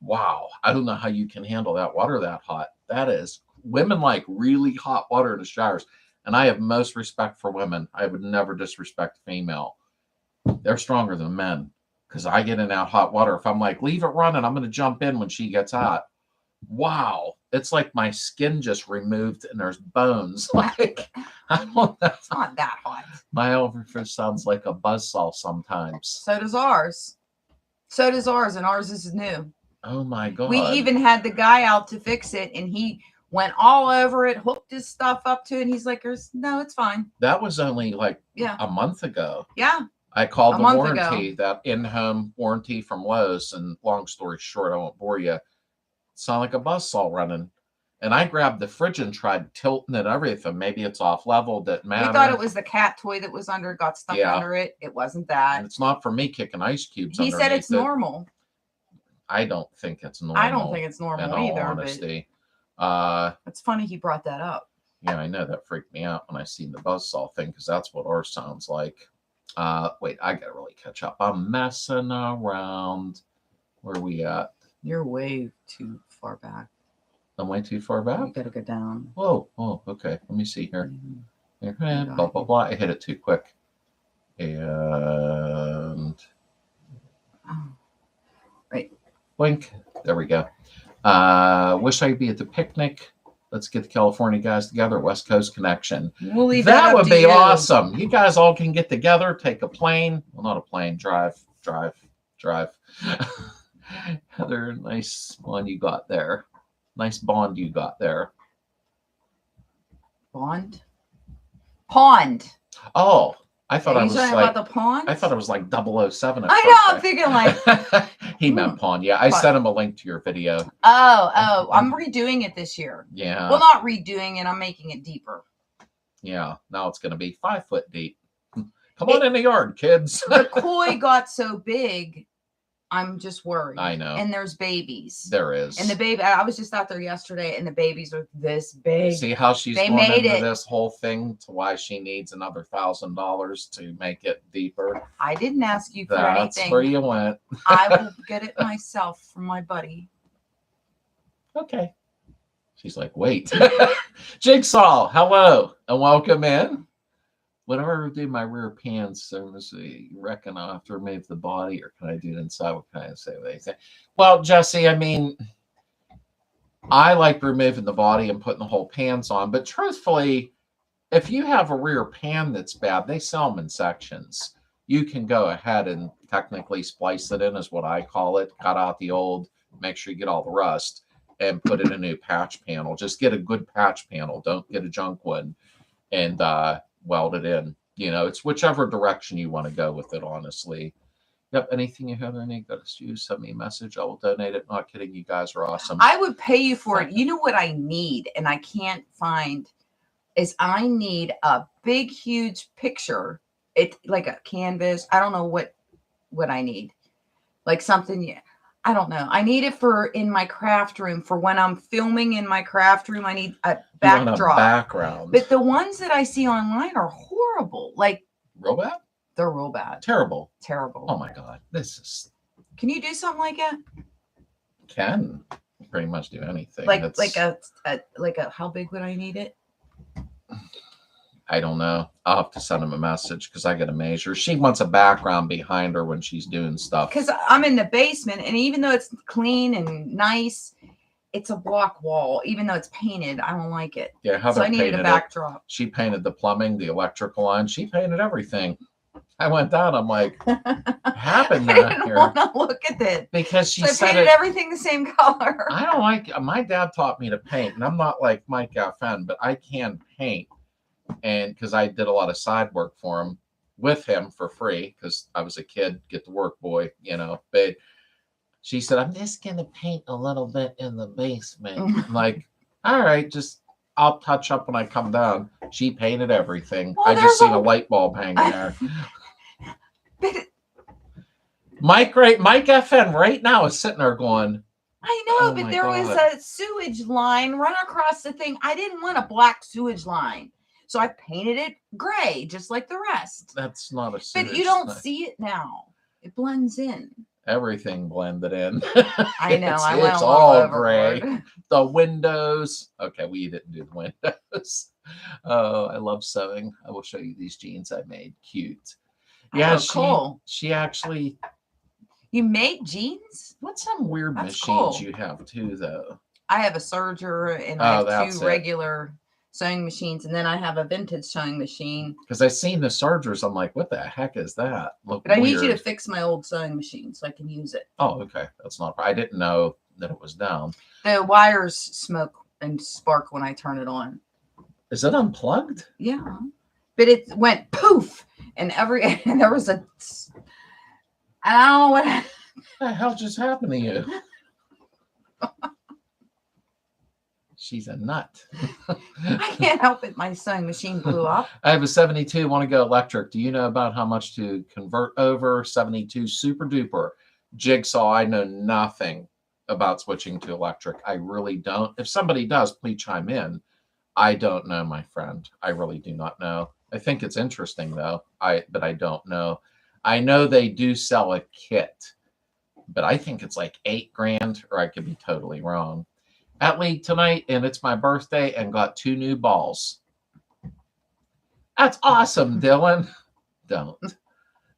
wow, I don't know how you can handle that water that hot. That is, women like really hot water in the showers. And I have most respect for women. I would never disrespect female. They're stronger than men because I get in that hot water. If I'm like, leave it running, I'm going to jump in when she gets hot. Wow. It's like my skin just removed and there's bones. Like, I don't know. It's not that hot. My overfish sounds like a buzzsaw sometimes. So does ours. And ours is new. Oh, my God. We even had the guy out to fix it, and he went all over it, hooked his stuff up to it, and he's like, no, it's fine. That was only like a month ago. Yeah. I called the warranty, that in-home warranty from Lowe's, and long story short, I won't bore you. It sounded like a buzzsaw running. And I grabbed the fridge and tried tilting it and everything. Maybe it's off level, didn't matter. We thought it was the cat toy that was under, got stuck under it. It wasn't that. And it's not for me kicking ice cubes. He said it's normal. I don't think it's normal. I don't think it's normal either. In all honesty. It's funny he brought that up. Yeah, I know, that freaked me out when I seen the buzzsaw thing, because that's what ours sounds like. Wait, I gotta really catch up. I'm messing around. Where are we at? You're way too far back. I'm way too far back? You gotta go down. Whoa, okay. Let me see here. Blah, blah, blah. I hit it too quick. And right. Blink. There we go. Wish I'd be at the picnic. Let's get the California guys together. West Coast Connection. We'll leave that would be awesome. You guys all can get together, take a plane. Well, not a plane. Drive. Heather, nice one you got there. Nice bond you got there. Bond? Pond. Oh, I thought I was talking like about the pond. I thought it was like 007. I know. I'm thinking like he meant pond. Yeah, I sent him a link to your video. Oh, I'm redoing it this year. Yeah. Well, not redoing it. I'm making it deeper. Yeah. Now it's going to be 5 foot deep. Come on in the yard, kids. The koi got so big. I'm just worried. I know. And there's babies. There is. And the baby, I was just out there yesterday, and the babies are this big. See how she's going into this whole thing to why she needs another $1,000 to make it deeper. I didn't ask you for anything. That's where you went. I will get it myself from my buddy. Okay. She's like, wait. Jigsaw, hello, and welcome in. Whenever I do my rear pants, you reckon I'll have to remove the body, or can I do it inside? What can I say? What they say? Well, Jesse, I mean, I like removing the body and putting the whole pants on. But truthfully, if you have a rear pan that's bad, they sell them in sections. You can go ahead and technically splice it in, is what I call it. Cut out the old, make sure you get all the rust, and put in a new patch panel. Just get a good patch panel. Don't get a junk one. And weld it in. You know, it's whichever direction you want to go with it, honestly. Yep. Anything you have any got to use, send me a message. I will donate it. Not kidding. You guys are awesome. I would pay you for it. You know what I need, and I can't find, is I need a big, huge picture. It like a canvas. I don't know what I need. Like something. I don't know. I need it for in my craft room for when I'm filming in my craft room. I need a backdrop. Background. But the ones that I see online are horrible. Like real bad? They're real bad. Terrible. Terrible. Oh my God. This is. Can you do something like that? Can pretty much do anything. Like a how big would I need it? I don't know. I'll have to send him a message because I got to measure. She wants a background behind her when she's doing stuff. Because I'm in the basement, and even though it's clean and nice, it's a block wall. even though it's painted. I don't like it. Yeah, Heather so I needed a backdrop. She painted the plumbing, the electrical line. She painted everything. I went down. I'm like, what happened I didn't here? want to look at it because she so I painted everything the same color. I don't like. My dad taught me to paint, and I'm not like Mike Gaffen, but I can paint. And because I did a lot of side work for him with him for free, because I was a kid, get to work boy, you know. But she said, I'm just going to paint a little bit in the basement. I'm like, all right, just I'll touch up when I come down. She painted everything. Well, I just seen a light bulb hanging there. Mike FN right now is sitting there going, I know, but there was a sewage line run across the thing. I didn't want a black sewage line. So I painted it gray, just like the rest. That's not a sewage But you don't see it now. It blends in. Everything blended in. I know. It's all gray. The windows. Okay, we didn't do the windows. Oh, I love sewing. I will show you these jeans I made. Cute. Yeah, cool. She actually. You made jeans? What's some weird machines you have too, though? I have a serger and I have 2 regular sewing machines, and then I have a vintage sewing machine. Because I seen the sergers, I'm like, what the heck is that? But I need you to fix my old sewing machine so I can use it. Oh, okay. That's not. I didn't know that it was down. The wires smoke and spark when I turn it on. Is it unplugged? Yeah, but it went poof, and there was a. I don't know what the hell just happened to you. She's a nut. I can't help it. My sewing machine blew up. I have a 72, want to go electric. Do you know about how much to convert over? 72 super duper. Jigsaw, I know nothing about switching to electric. I really don't. If somebody does, please chime in. I don't know, my friend. I really do not know. I think it's interesting though. But I don't know. I know they do sell a kit, but I think it's like $8,000, or I could be totally wrong. At league tonight, and it's my birthday, and got 2 new balls. That's awesome, Dylan. Don't.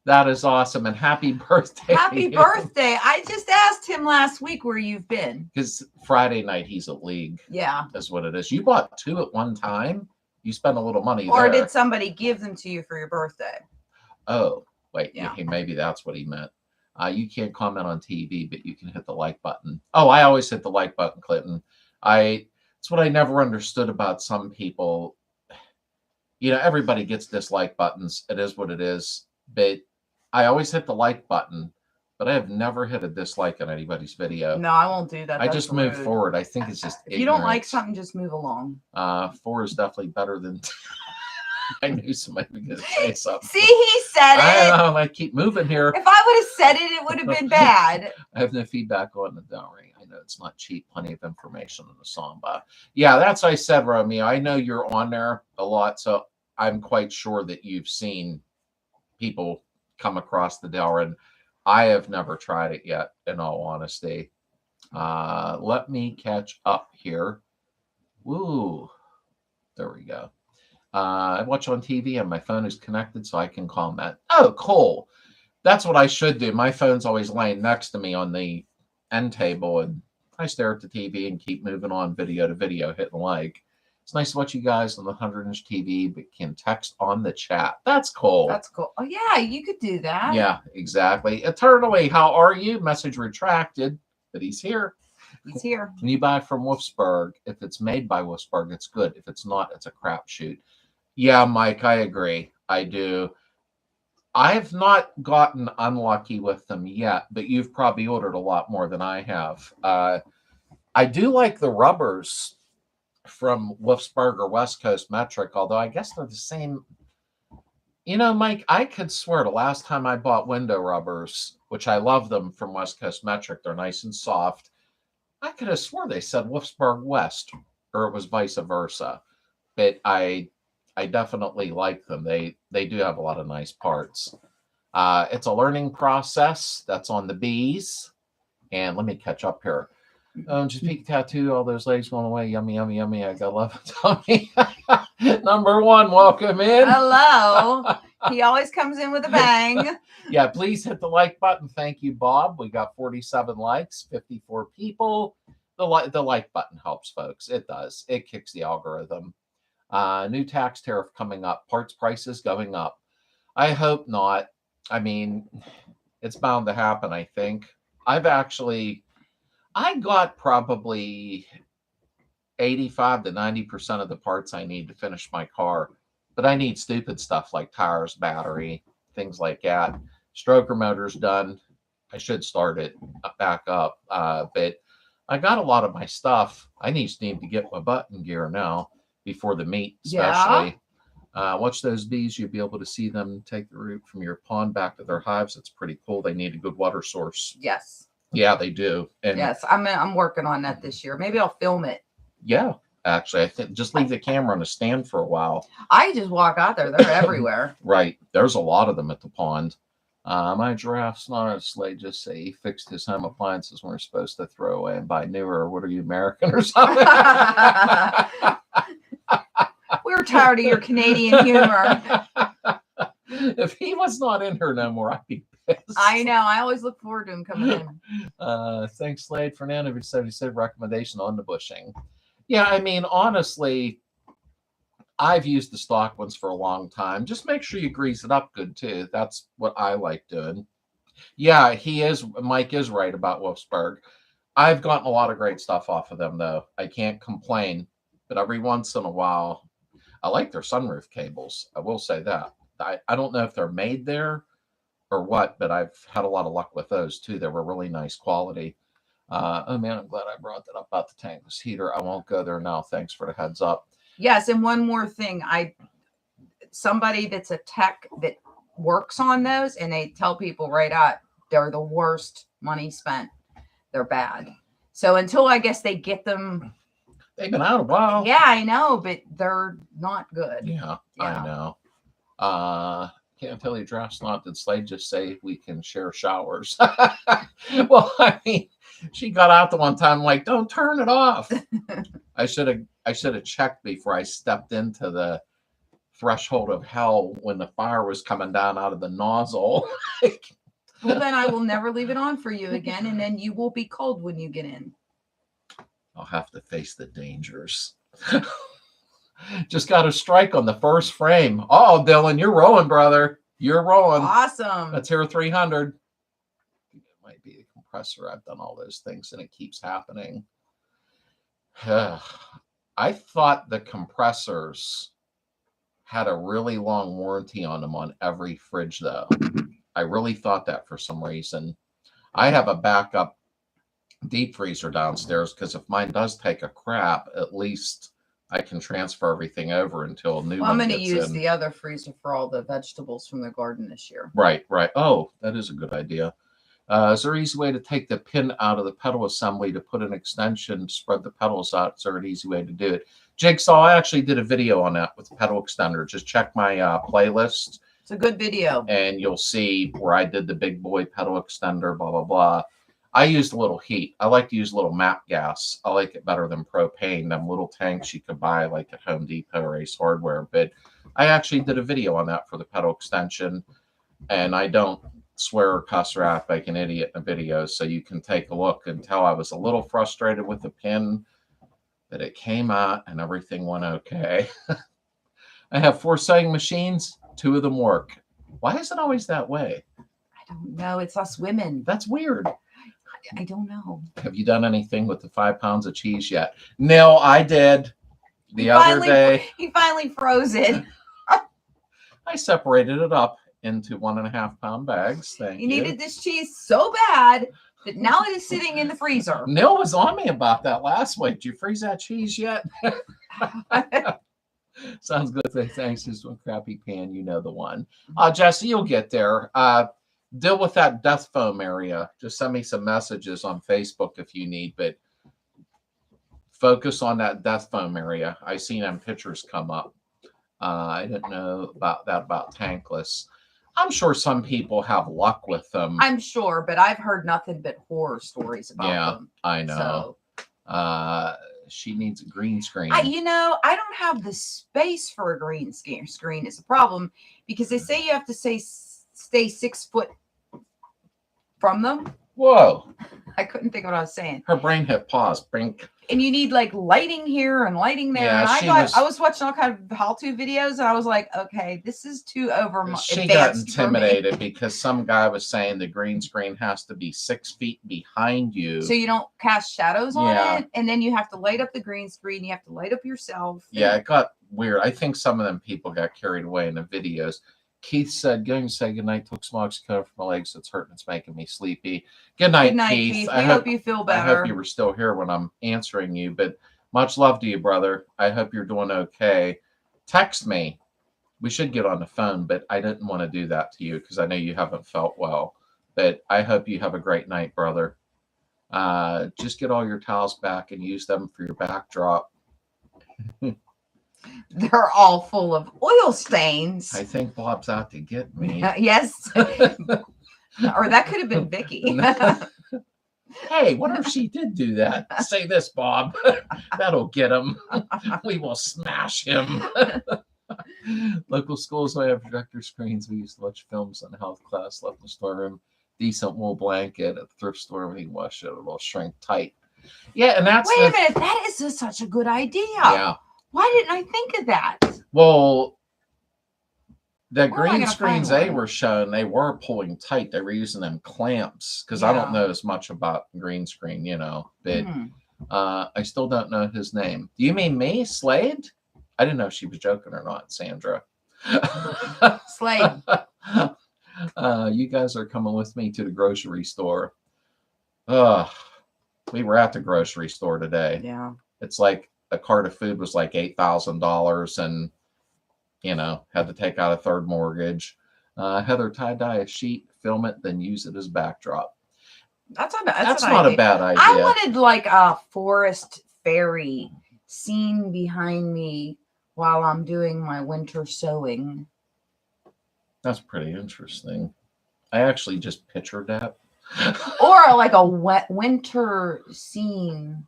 That is awesome, and happy birthday. Happy birthday. I just asked him last week where you've been. Because Friday night, he's at league. Yeah. That's what it is. You bought 2 at one time? You spent a little money or there. Did somebody give them to you for your birthday? Oh, wait. Yeah. Maybe that's what he meant. You can't comment on TV, but you can hit the like button. Oh, I always hit the like button, Clinton. It's what I never understood about some people. You know, everybody gets dislike buttons. It is what it is. But I always hit the like button, but I have never hit a dislike on anybody's video. No, I won't do that. I That's just move rude. forward. I think it's just if you don't like something, just move along. 4 is definitely better than. I knew somebody was going to say something. See, he said it. I know. I keep moving here. If I would have said it, it would have been bad. I have no feedback on the bell ring. I know it's not cheap. Plenty of information in the song, but yeah, that's what I said, Romeo. I know you're on there a lot, so I'm quite sure that you've seen people come across the Delrin. I have never tried it yet, in all honesty. Let me catch up here. Woo. There we go. I watch on TV and my phone is connected so I can comment. Oh, cool. That's what I should do. My phone's always laying next to me on the end table, and I stare at the TV and keep moving on video to video, hitting like. It's nice to watch you guys on the 100-inch TV, but can text on the chat. That's cool. That's cool. Oh, yeah, you could do that. Yeah, exactly. Eternally, how are you? Message retracted, but he's here. He's here. When you buy from Wolfsburg, if it's made by Wolfsburg, it's good. If it's not, it's a crapshoot. Yeah, Mike, I agree. I do. I've not gotten unlucky with them yet, but you've probably ordered a lot more than I have. I do like the rubbers from Wolfsburg or West Coast Metric, although I guess they're the same. You know, Mike, I could swear the last time I bought window rubbers, which I love them from West Coast Metric, they're nice and soft. I could have swore they said Wolfsburg West, or it was vice versa. But I definitely like them. They do have a lot of nice parts. It's a learning process. That's on the bees. And let me catch up here. Just peek tattoo, all those legs going away. Yummy, yummy, yummy. I got love and tummy. Number 1, welcome in. Hello. He always comes in with a bang. Yeah, please hit the like button. Thank you, Bob. We got 47 likes, 54 people. The like button helps, folks. It does. It kicks the algorithm. New tax tariff coming up. Parts prices going up. I hope not. I mean, it's bound to happen, I think. I got probably 85 to 90% of the parts I need to finish my car. But I need stupid stuff like tires, battery, things like that. Stroker motor's done. I should start it back up. But I got a lot of my stuff. I need to get my button gear now. Before the meet, especially. Yeah. Watch those bees. You'll be able to see them take the route from your pond back to their hives. It's pretty cool. They need a good water source. Yes. Yeah, they do. And yes, I'm working on that this year. Maybe I'll film it. Yeah, actually, I think just leave the camera on a stand for a while. I just walk out there. They're everywhere. Right. There's a lot of them at the pond. My giraffe's not a Slade. Just say he fixed his home appliances we're supposed to throw away and buy newer. What are you, American or something? We're tired of your Canadian humor. If he was not in here no more, I'd be pissed. I know. I always look forward to him coming in. Thanks, Slade. Fernando, if you said recommendation on the bushing. Yeah, I mean, honestly, I've used the stock ones for a long time. Just make sure you grease it up good, too. That's what I like doing. Yeah, Mike is right about Wolfsburg. I've gotten a lot of great stuff off of them, though. I can't complain. But every once in a while, I like their sunroof cables. I will say that. I don't know if they're made there or what, but I've had a lot of luck with those, too. They were really nice quality. Oh, man, I'm glad I brought that up about the tankless heater. I won't go there now. Thanks for the heads up. Yes, and one more thing. Somebody that's a tech that works on those, and they tell people right out, they're the worst money spent. They're bad. So until I guess they get them. They've been out a while. Yeah, I know, but they're not good. Yeah. I know. Can't tell you draft's not. Did Slade just say we can share showers? Well, I mean, she got out the one time like, don't turn it off. I should have checked before I stepped into the threshold of hell when the fire was coming down out of the nozzle. Well, then I will never leave it on for you again, and then you will be cold when you get in. I'll have to face the dangers. Just got a strike on the first frame. Oh, Dylan, you're rolling, brother. You're rolling. Awesome. Let's hear 300. might be the compressor. I've done all those things and it keeps happening. I thought the compressors had a really long warranty on them on every fridge, though. I really thought that for some reason. I have a backup deep freezer downstairs because if mine does take a crap, at least I can transfer everything over until a new one I'm going to gets use in. the other freezer for all the vegetables from the garden this year. Right. Oh, that is a good idea. Is there an easy way to take the pin out of the pedal assembly to put an extension, spread the pedals out? Is there an easy way to do it? Jigsaw, I actually did a video on that with the pedal extender. Just check my playlist. It's a good video. And you'll see where I did the big boy pedal extender, blah, blah, blah. I used a little heat. I like to use a little MAP gas. I like it better than propane. Them little tanks you could buy like at Home Depot or Ace Hardware. But I actually did a video on that for the pedal extension. And I don't swear or cuss or act like an idiot in a video. So you can take a look and tell I was a little frustrated with the pin. But it came out and everything went okay. I have 4 sewing machines. 2 of them work. Why is it always that way? I don't know. It's us women. That's weird. I don't know. Have you done anything with the 5 pounds of cheese yet? No, I did. The other day. He finally froze it. I separated it up into 1.5 pound bags. Thank you. You needed this cheese so bad that now it is sitting in the freezer. Neil was on me about that last week. Did you freeze that cheese yet? Sounds good. Thanks. This one crappy pan. You know the one. Jesse, you'll get there. Deal with that death foam area. Just send me some messages on Facebook if you need, but focus on that death foam area. I seen them pictures come up. I didn't know about that, about tankless. I'm sure some people have luck with them. I'm sure, but I've heard nothing but horror stories about them. I know. So. She needs a green screen. I don't have the space for a green screen. It's a problem because they say you have to stay 6 foot from them. Whoa. I couldn't think of what I was saying. Her brain hit pause. And you need like lighting here and lighting there. Yeah, and I was watching all kind of how-to videos and I was like, okay, this is too She got intimidated because some guy was saying the green screen has to be 6 feet behind you. So you don't cast shadows on it. And then you have to light up the green screen. You have to light up yourself. Yeah, it got weird. I think some of them people got carried away in the videos. Keith said, going to say goodnight. Took some oxycodone for my legs. It's hurting. It's making me sleepy. Good night, Keith. I hope you feel better. I hope you were still here when I'm answering you, but much love to you, brother. I hope you're doing okay. Text me. We should get on the phone, but I didn't want to do that to you because I know you haven't felt well. But I hope you have a great night, brother. Just get all your towels back and use them for your backdrop. They're all full of oil stains. I think Bob's out to get me. Yes. Or that could have been Vicky. Hey, what if she did do that? Say this, Bob. That'll get him. We will smash him. Local schools, I have projector screens. We used to watch films in health class. Left in the storeroom. Decent wool blanket at the thrift store. When you wash it, it'll shrink tight. Yeah, and that's wait a minute. That is such a good idea. Yeah. Why didn't I think of that? Well, the green screens they were showing, they were pulling tight. They were using them clamps because I don't know as much about green screen, but I still don't know his name. Do you mean me, Slade? I didn't know if she was joking or not, Sandra. Slade. You guys are coming with me to the grocery store. We were at the grocery store today. Yeah. It's like a cart of food was like $8,000 and, had to take out a third mortgage. Heather, tie-dye a sheet, film it, then use it as backdrop. That's not a bad idea. I wanted like a forest fairy scene behind me while I'm doing my winter sewing. That's pretty interesting. I actually just pictured that. Or like a wet winter scene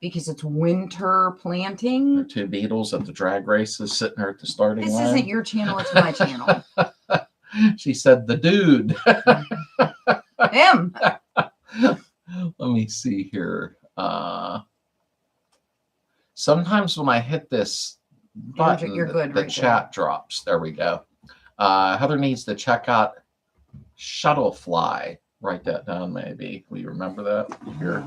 because it's winter planting. There are 2 beetles at the drag races sitting there at the starting line. This isn't your channel, it's my channel. She said the dude. Him. Let me see here. Sometimes when I hit this button, the chat drops. There we go. Heather needs to check out Shuttlefly. Write that down, maybe. Will you remember that? Here.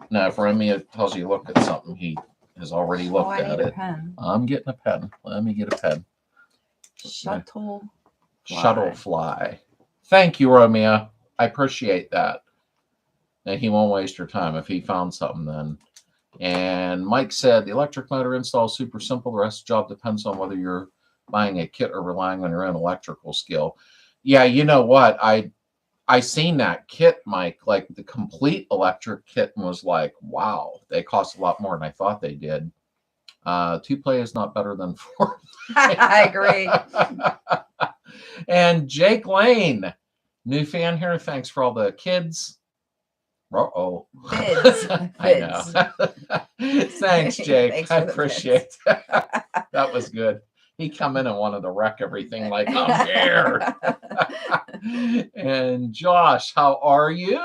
Now, if Romeo tells you to look at something, he has already looked I at need it. a pen. I'm getting a pen. Let me get a pen. Shuttle fly. Thank you, Romeo. I appreciate that. And he won't waste your time. If he found something, then. And Mike said the electric motor install is super simple. The rest of the job depends on whether you're buying a kit or relying on your own electrical skill. Yeah, you know what? I seen that kit, Mike, like the complete electric kit, and was like, wow, they cost a lot more than I thought they did. 2-play is not better than 4. I agree. And Jake Lane, new fan here. Thanks for all the kids. Uh-oh. Bids. I know. Thanks, Jake. Thanks I appreciate that. That was good. He come in and wanted to wreck everything like, I'm here. And Josh, how are you?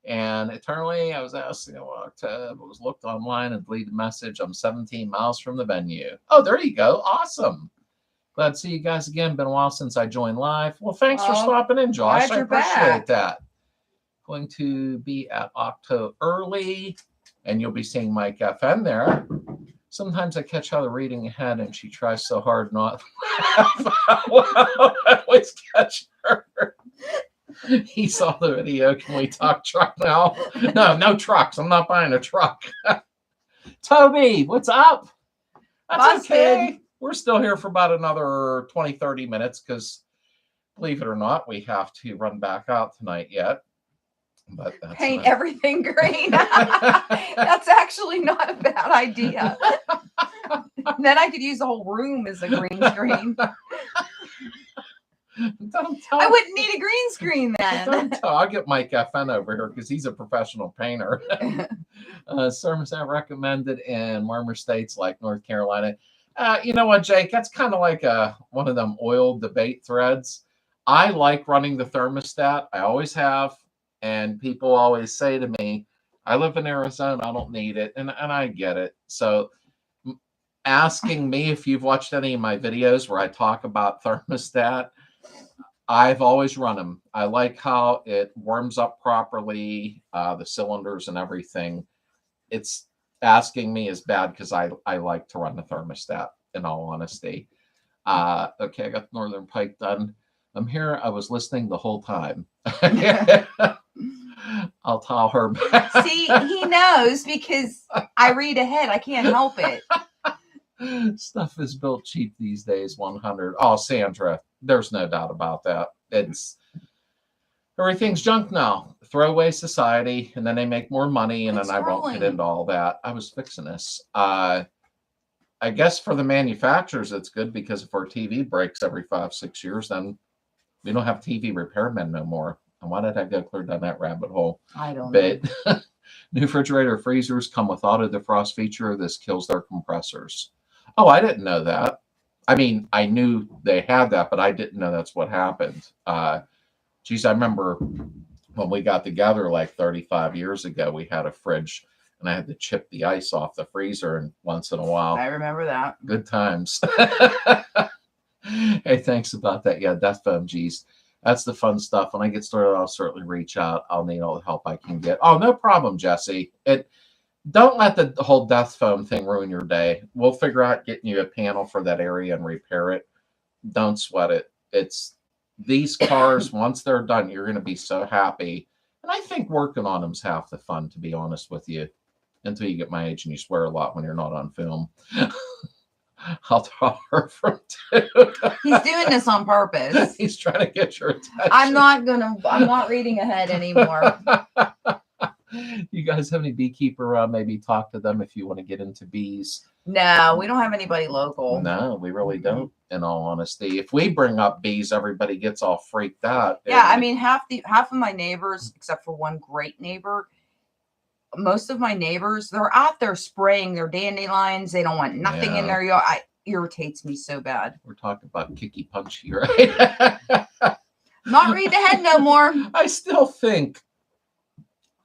And eternally, I was asking, I was looked online and deleted the message. I'm 17 miles from the venue. Oh, there you go. Awesome. Glad to see you guys again. Been a while since I joined live. Well, thanks for stopping in, Josh. I appreciate that. Going to be at Octo early, and you'll be seeing Mike FN there. Sometimes I catch her reading ahead, and she tries so hard not to laugh. I always catch her. He saw the video. Can we talk truck now? No trucks. I'm not buying a truck. Toby, what's up? That's okay. We're still here for about another 20, 30 minutes because, believe it or not, we have to run back out tonight yet. But that's paint everything green. That's actually not a bad idea. Then I could use the whole room as a green screen. I wouldn't need a green screen then. I'll get Mike FN over here because he's a professional painter. Sermons I recommended in warmer states like North Carolina. You know what, Jake? That's kind of like one of them oil debate threads. I like running the thermostat. I always have. And people always say to me, I live in Arizona, I don't need it. And I get it. So asking me if you've watched any of my videos where I talk about thermostat, I've always run them. I like how it warms up properly, the cylinders and everything. It's asking me is bad because I like to run the thermostat, in all honesty. Okay, I got the Northern Pike done. I'm here. I was listening the whole time. I'll tell her back. See, he knows because I read ahead. I can't help it. Stuff is built cheap these days. 100. Oh, Sandra, there's no doubt about that. Everything's junk now. Throwaway society, and then they make more money, and then I won't get into all that. I was fixing this. I guess for the manufacturers, it's good because if our TV breaks every 5-6 years, then we don't have TV repairmen no more. And why did I go clear down that rabbit hole? I don't know. New refrigerator freezers come with auto defrost feature. This kills their compressors. Oh, I didn't know that. I mean, I knew they had that, but I didn't know that's what happened. Geez, I remember when we got together like 35 years ago, we had a fridge and I had to chip the ice off the freezer and once in a while. I remember that. Good times. Hey, thanks about that. Yeah, Death Foam, geez. That's the fun stuff. When I get started, I'll certainly reach out. I'll need all the help I can get. Oh, no problem, Jesse. Don't let the whole Death Foam thing ruin your day. We'll figure out getting you a panel for that area and repair it. Don't sweat it. It's these cars, once they're done, you're going to be so happy. And I think working on them's half the fun, to be honest with you, until you get my age and you swear a lot when you're not on film. I'll tell her from 2. He's doing this on purpose. He's trying to get your attention. I'm not reading ahead anymore. You guys have any beekeeper? Maybe talk to them if you want to get into bees. No, we don't have anybody local. No, we really don't, in all honesty. If we bring up bees, everybody gets all freaked out. Yeah, I mean, half of my neighbors, except for one great neighbor, most of my neighbors, they're out there spraying their dandelions. They don't want nothing in their yard. It irritates me so bad. We're talking about kicky punchy, right? Not reading ahead no more. I still think,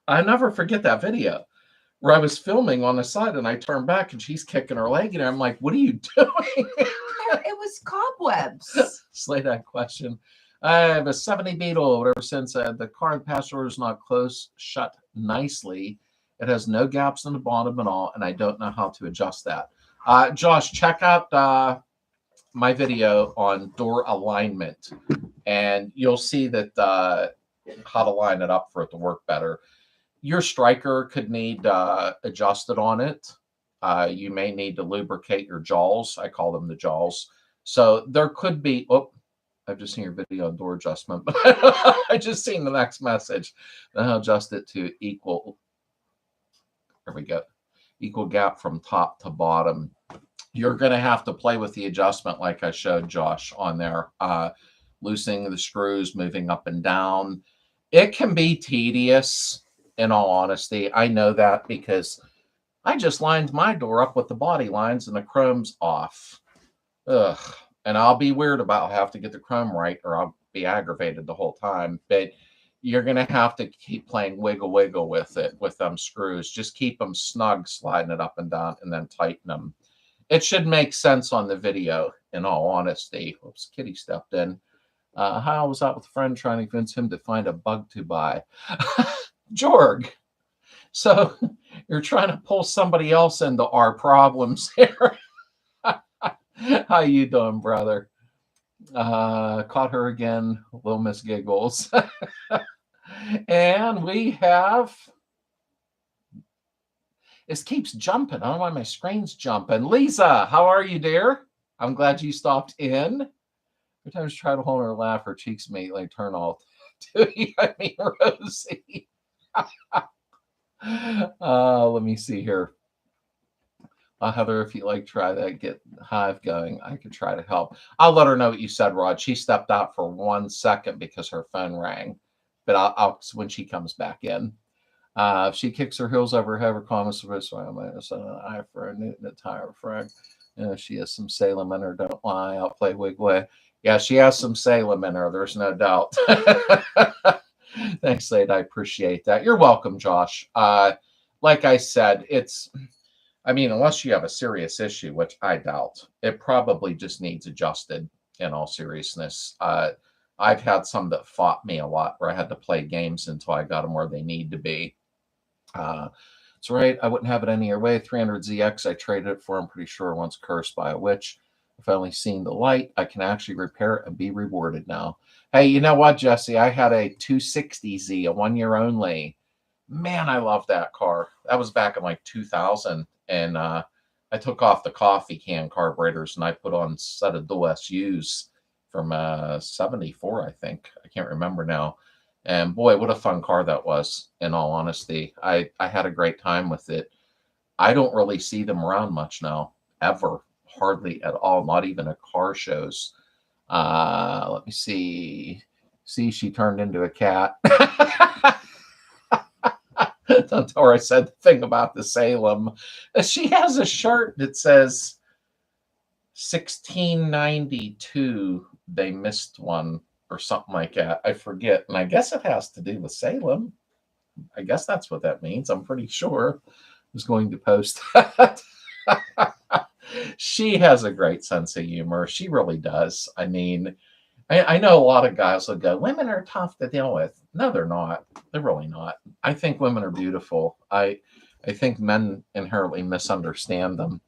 I never forget that video where I was filming on the side and I turned back and she's kicking her leg and I'm like, what are you doing? It was cobwebs. Slade that question. I have a 70 Beetle, whatever since the car passenger is not close, shut nicely. It has no gaps in the bottom at all, and I don't know how to adjust that. Josh, check out my video on door alignment, and you'll see that how to line it up for it to work better. Your striker could need adjusted on it. You may need to lubricate your jaws. I call them the jaws. So there could be, oh, I've just seen your video on door adjustment, but I just seen the next message. Then I'll adjust it to equal, there we go, equal gap from top to bottom. You're going to have to play with the adjustment like I showed Josh on there. Loosening the screws, moving up and down. It can be tedious, in all honesty. I know that because I just lined my door up with the body lines and the chrome's off. Ugh. And I'll be weird about have to get the chrome right or I'll be aggravated the whole time. But you're going to have to keep playing wiggle with it, with them screws. Just keep them snug, sliding it up and down, and then tighten them. It should make sense on the video, in all honesty. Oops, Kitty stepped in. How was out with a friend trying to convince him to find a bug to buy? Jorg. So you're trying to pull somebody else into our problems here. How you doing, brother? Caught her again, little Miss Giggles. And we have, this keeps jumping. I don't know why my screen's jumping. Lisa, how are you, dear? I'm glad you stopped in. Every time she tried to hold her laugh, her cheeks immediately turn all dewy. I mean, rosy. Let me see here. Heather, if you like, try that, get Hive going. I could try to help. I'll let her know what you said, Rod. She stepped out for 1 second because her phone rang. But I'll when she comes back in. If she kicks her heels over her head, her comments will be an eye for a Newton, a tire frag. She has some Salem in her. Don't lie. I'll play Wigway. Yeah, she has some Salem in her. There's no doubt. Thanks, Slade. I appreciate that. You're welcome, Josh. Like I said, I mean, unless you have a serious issue, which I doubt, it probably just needs adjusted, in all seriousness. I've had some that fought me a lot where I had to play games until I got them where they need to be. That's right. I wouldn't have it any other way. 300ZX, I traded it for, I'm pretty sure, once cursed by a witch. If I only seen the light, I can actually repair it and be rewarded now. Hey, you know what, Jesse? I had a 260Z, a 1 year only. Man, I love that car. That was back in like 2000. And I took off the coffee can carburetors and I put on a set of dual SUs from 74, I think. I can't remember now. And boy, what a fun car that was, in all honesty. I had a great time with it. I don't really see them around much now, ever. Hardly at all, not even at car shows. Let me see. See, she turned into a cat. Don't tell her I said the thing about the Salem. She has a shirt that says 1692. They missed one or something like that. I forget. And I guess it has to do with Salem. I guess that's what that means. I'm pretty sure. I was going to post that. She has a great sense of humor. She really does. I mean, I know a lot of guys will go, women are tough to deal with. No, they're not. They're really not. I think women are beautiful. I think men inherently misunderstand them.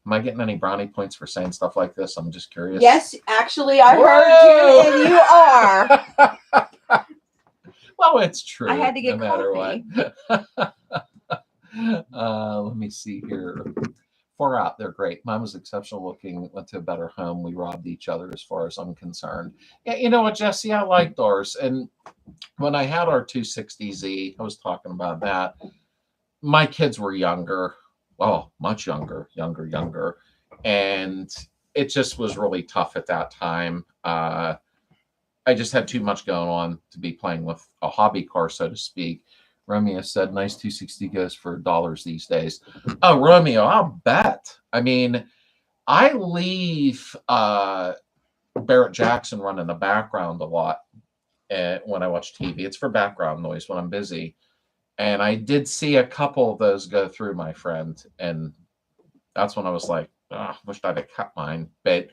Am I getting any brownie points for saying stuff like this? I'm just curious. Yes, actually, I heard you, and you are. Well, it's true. I had to get no matter coffee. What. Let me see here. 4 out. They're great. Mine was exceptional looking. Went to a better home. We robbed each other as far as I'm concerned. Yeah, you know what, Jesse? I liked ours. And when I had our 260Z, I was talking about that. My kids were younger. Well, much younger. And it just was really tough at that time. I just had too much going on to be playing with a hobby car, so to speak. Romeo said, nice 260 goes for dollars these days. Oh, Romeo, I'll bet. I mean, I leave Barrett Jackson run in the background a lot when I watch TV. It's for background noise when I'm busy. And I did see a couple of those go through, my friend. And that's when I was like, oh, wished I'd have cut mine. But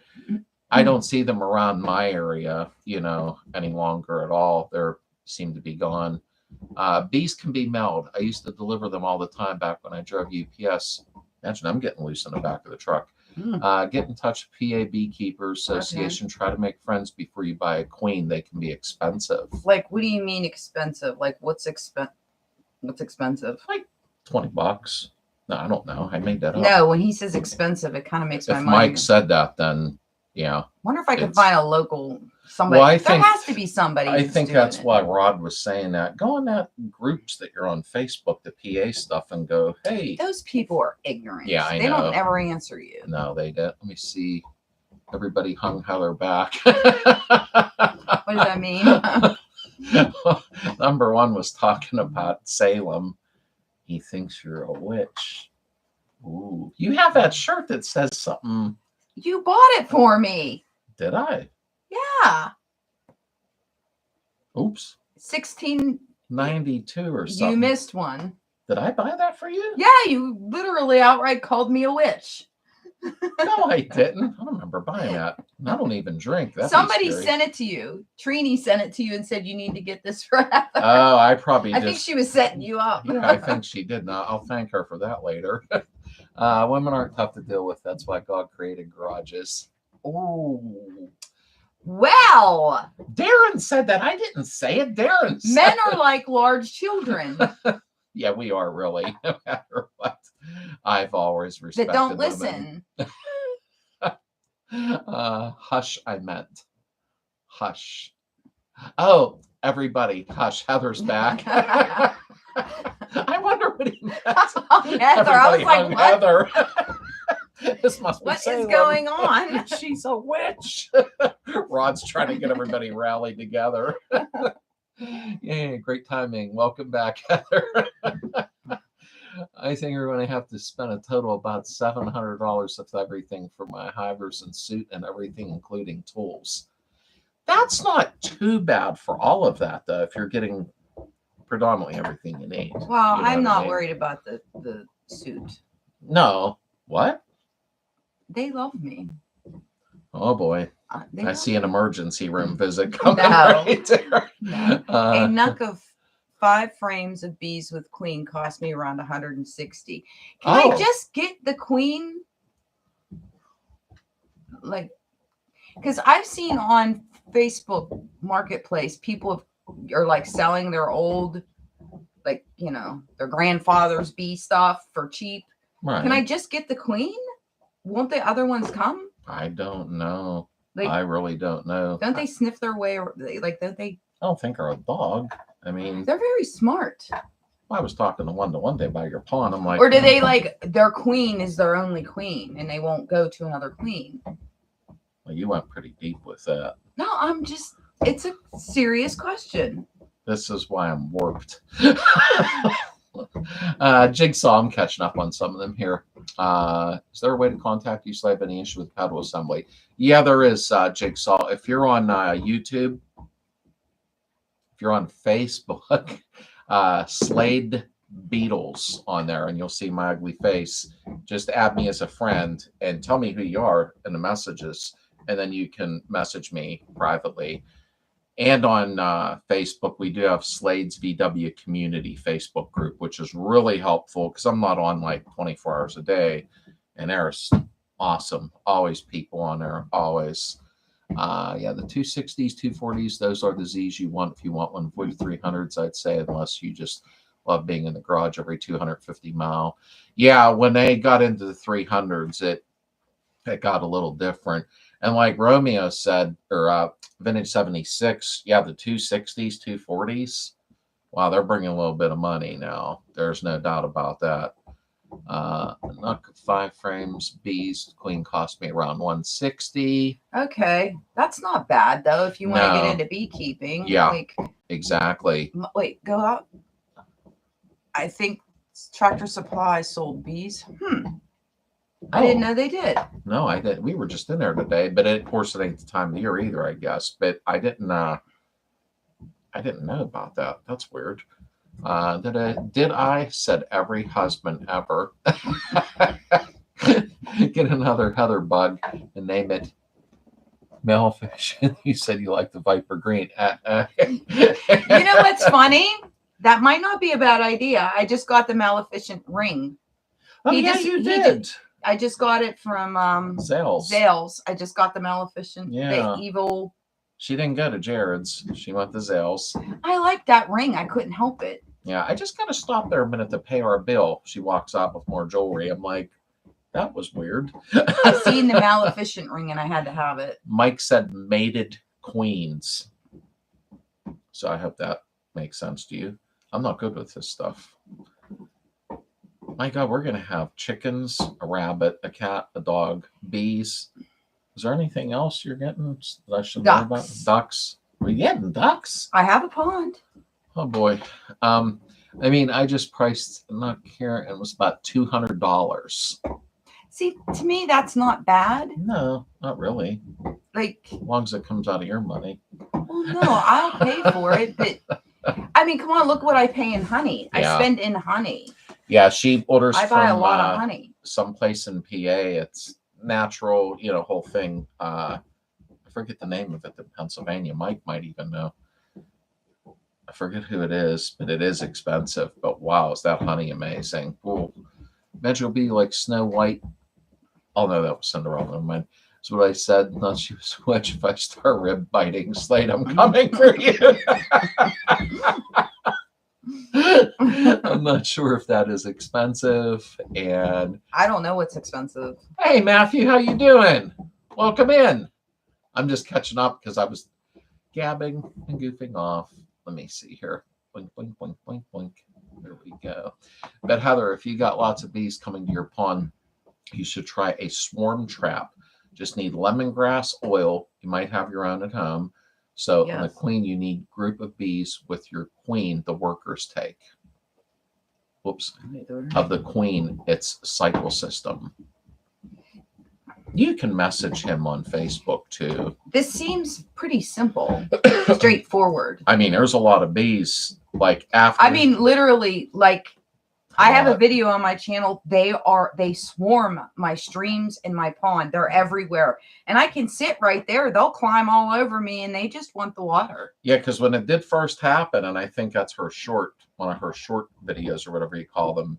I don't see them around my area, any longer at all. They're seem to be gone. Bees can be mailed. I used to deliver them all the time back when I drove UPS. Imagine I'm getting loose in the back of the truck. Get in touch with PA Beekeepers Association. Okay. Try to make friends before you buy a queen. They can be expensive. Like, what do you mean expensive? Like, what's expensive? Like $20. No, I don't know. I made that up. No, when he says expensive, it kind of makes my mind. If Mike said that, then yeah. Wonder if I could find a local somebody. Well, there has to be somebody. I think that's why Rod was saying that. Go in that groups that you're on Facebook, the PA stuff, and go, hey. Those people are ignorant. Yeah, I know. They don't ever answer you. No, they don't. Let me see. Everybody hung Heather back. What does that mean? Number one was talking about Salem. He thinks you're a witch. Ooh. You have that shirt that says something. You bought it for me. Did I? Yeah. Oops. 1692 or something. You missed one. Did I buy that for you? Yeah, you literally outright called me a witch. No, I didn't. I don't remember buying that. I don't even drink. Somebody sent it to you. Trini sent it to you and said you need to get this for Heather. Oh, I probably I think she was setting you up. Yeah, I think she did. Now I'll thank her for that later. Women aren't tough to deal with. That's why God created garages. Ooh. Well, Darren said that. I didn't say it. Darren said men are like large children. Yeah, we are really, no matter what. I've always respected that don't listen. Hush, I meant. Hush. Oh, everybody, hush. Heather's back. I wonder what he meant. Heather, I was like, what? Heather. This must be what Salem. Is going on? She's a witch. Rod's trying to get everybody rallied together. Yeah, great timing. Welcome back, Heather. I think we're going to have to spend a total of about $700 with everything for my hivers and suit and everything, including tools. That's not too bad for all of that, though, if you're getting predominantly everything you need. Well, I'm not worried about the suit. No. What? They love me. Oh, boy. I see an emergency room visit coming right there. No. A nook of 5 frames of bees with queen cost me around $160. Can I just get the queen? Like, because I've seen on Facebook Marketplace, people are like selling their old, like, their grandfather's bee stuff for cheap. Right. Can I just get the queen? Won't the other ones come? I don't know. Like, I really don't know. Don't they sniff their way? Don't they? I don't think they're a dog. I mean, they're very smart. I was talking to one day by your pond. I'm like, or do they like their queen is their only queen and they won't go to another queen? Well, you went pretty deep with that. No, it's a serious question. This is why I'm warped. Jigsaw, I'm catching up on some of them here. Is there a way to contact you so I have any issue with pedal assembly? Yeah, there is, Jigsaw. If you're on YouTube, if you're on Facebook, Slade Beetles on there, and you'll see my ugly face. Just add me as a friend and tell me who you are in the messages, and then you can message me privately. And on Facebook, we do have Slades VW Community Facebook group, which is really helpful because I'm not on like 24 hours a day. And there's awesome. Always people on there. Always. Yeah, the 260s, 240s, those are the Zs you want if you want one. 4300s, I'd say, unless you just love being in the garage every 250 mile. Yeah, when they got into the 300s, it got a little different. And like Romeo said, or Vintage 76, yeah, the 260s, 240s, wow, they're bringing a little bit of money now. There's no doubt about that. Nook 5 frames, bees, queen cost me around $160. Okay, that's not bad though. If you want to get into beekeeping, yeah, like, exactly. Wait, go out. I think Tractor Supply sold bees. I didn't know they did. No, I didn't. We were just in there today, but of course it ain't the time of the year either, I guess. But I didn't know about that. That's weird. Did I said every husband ever get another Heather bug and name it Malefish. You said you like the Viper green. You know what's funny? That might not be a bad idea. I just got the Maleficent ring. Oh, yeah, you did. I just got it from Zales. Zales. I just got the Maleficent, the evil. She didn't go to Jared's. She went to Zales. I like that ring. I couldn't help it. Yeah, I just got to stop there a minute to pay our bill. She walks out with more jewelry. I'm like, that was weird. I seen the Maleficent ring and I had to have it. Mike said mated queens. So I hope that makes sense to you. I'm not good with this stuff. My God, we're going to have chickens, a rabbit, a cat, a dog, bees. Is there anything else you're getting that I should know about? Ducks. Are you getting ducks? I have a pond. Oh, boy. I mean, I just priced, I'm not caring, it was about $200. See, to me, that's not bad. No, not really. Like, as long as it comes out of your money. Well, no, I'll pay for it, but I mean, come on, look what I pay in honey. Yeah. I spend in honey. Yeah, she orders. I buy a lot of honey. Someplace in PA, it's natural, whole thing. I forget the name of it. In Pennsylvania, Mike might even know. I forget who it is, but it is expensive. But wow, is that honey amazing? Ooh. Imagine it'll be like Snow White. Oh no, that was Cinderella. Never mind. That's what I said. Not she was a witch. If I start rib biting, Slade, I'm coming for you. I'm not sure if that is expensive, and I don't know what's expensive. Hey Matthew, how you doing? Welcome in. I'm just catching up because I was gabbing and goofing off. Let me see here. Blink, blink, blink, blink, blink. There we go. But Heather, if you got lots of bees coming to your pond, you should try a swarm trap. Just need lemongrass oil. You might have your own at home. So yes. On the queen, you need group of bees with your queen, the workers take. Whoops. Of the queen, it's cycle system. You can message him on Facebook too. This seems pretty simple, straightforward. I mean, there's a lot of bees. Like after. I mean, literally, like I have a video on my channel. They swarm my streams and my pond. They're everywhere. And I can sit right there. They'll climb all over me and they just want the water. Yeah, because when it did first happen, and I think that's her one of her short videos or whatever you call them,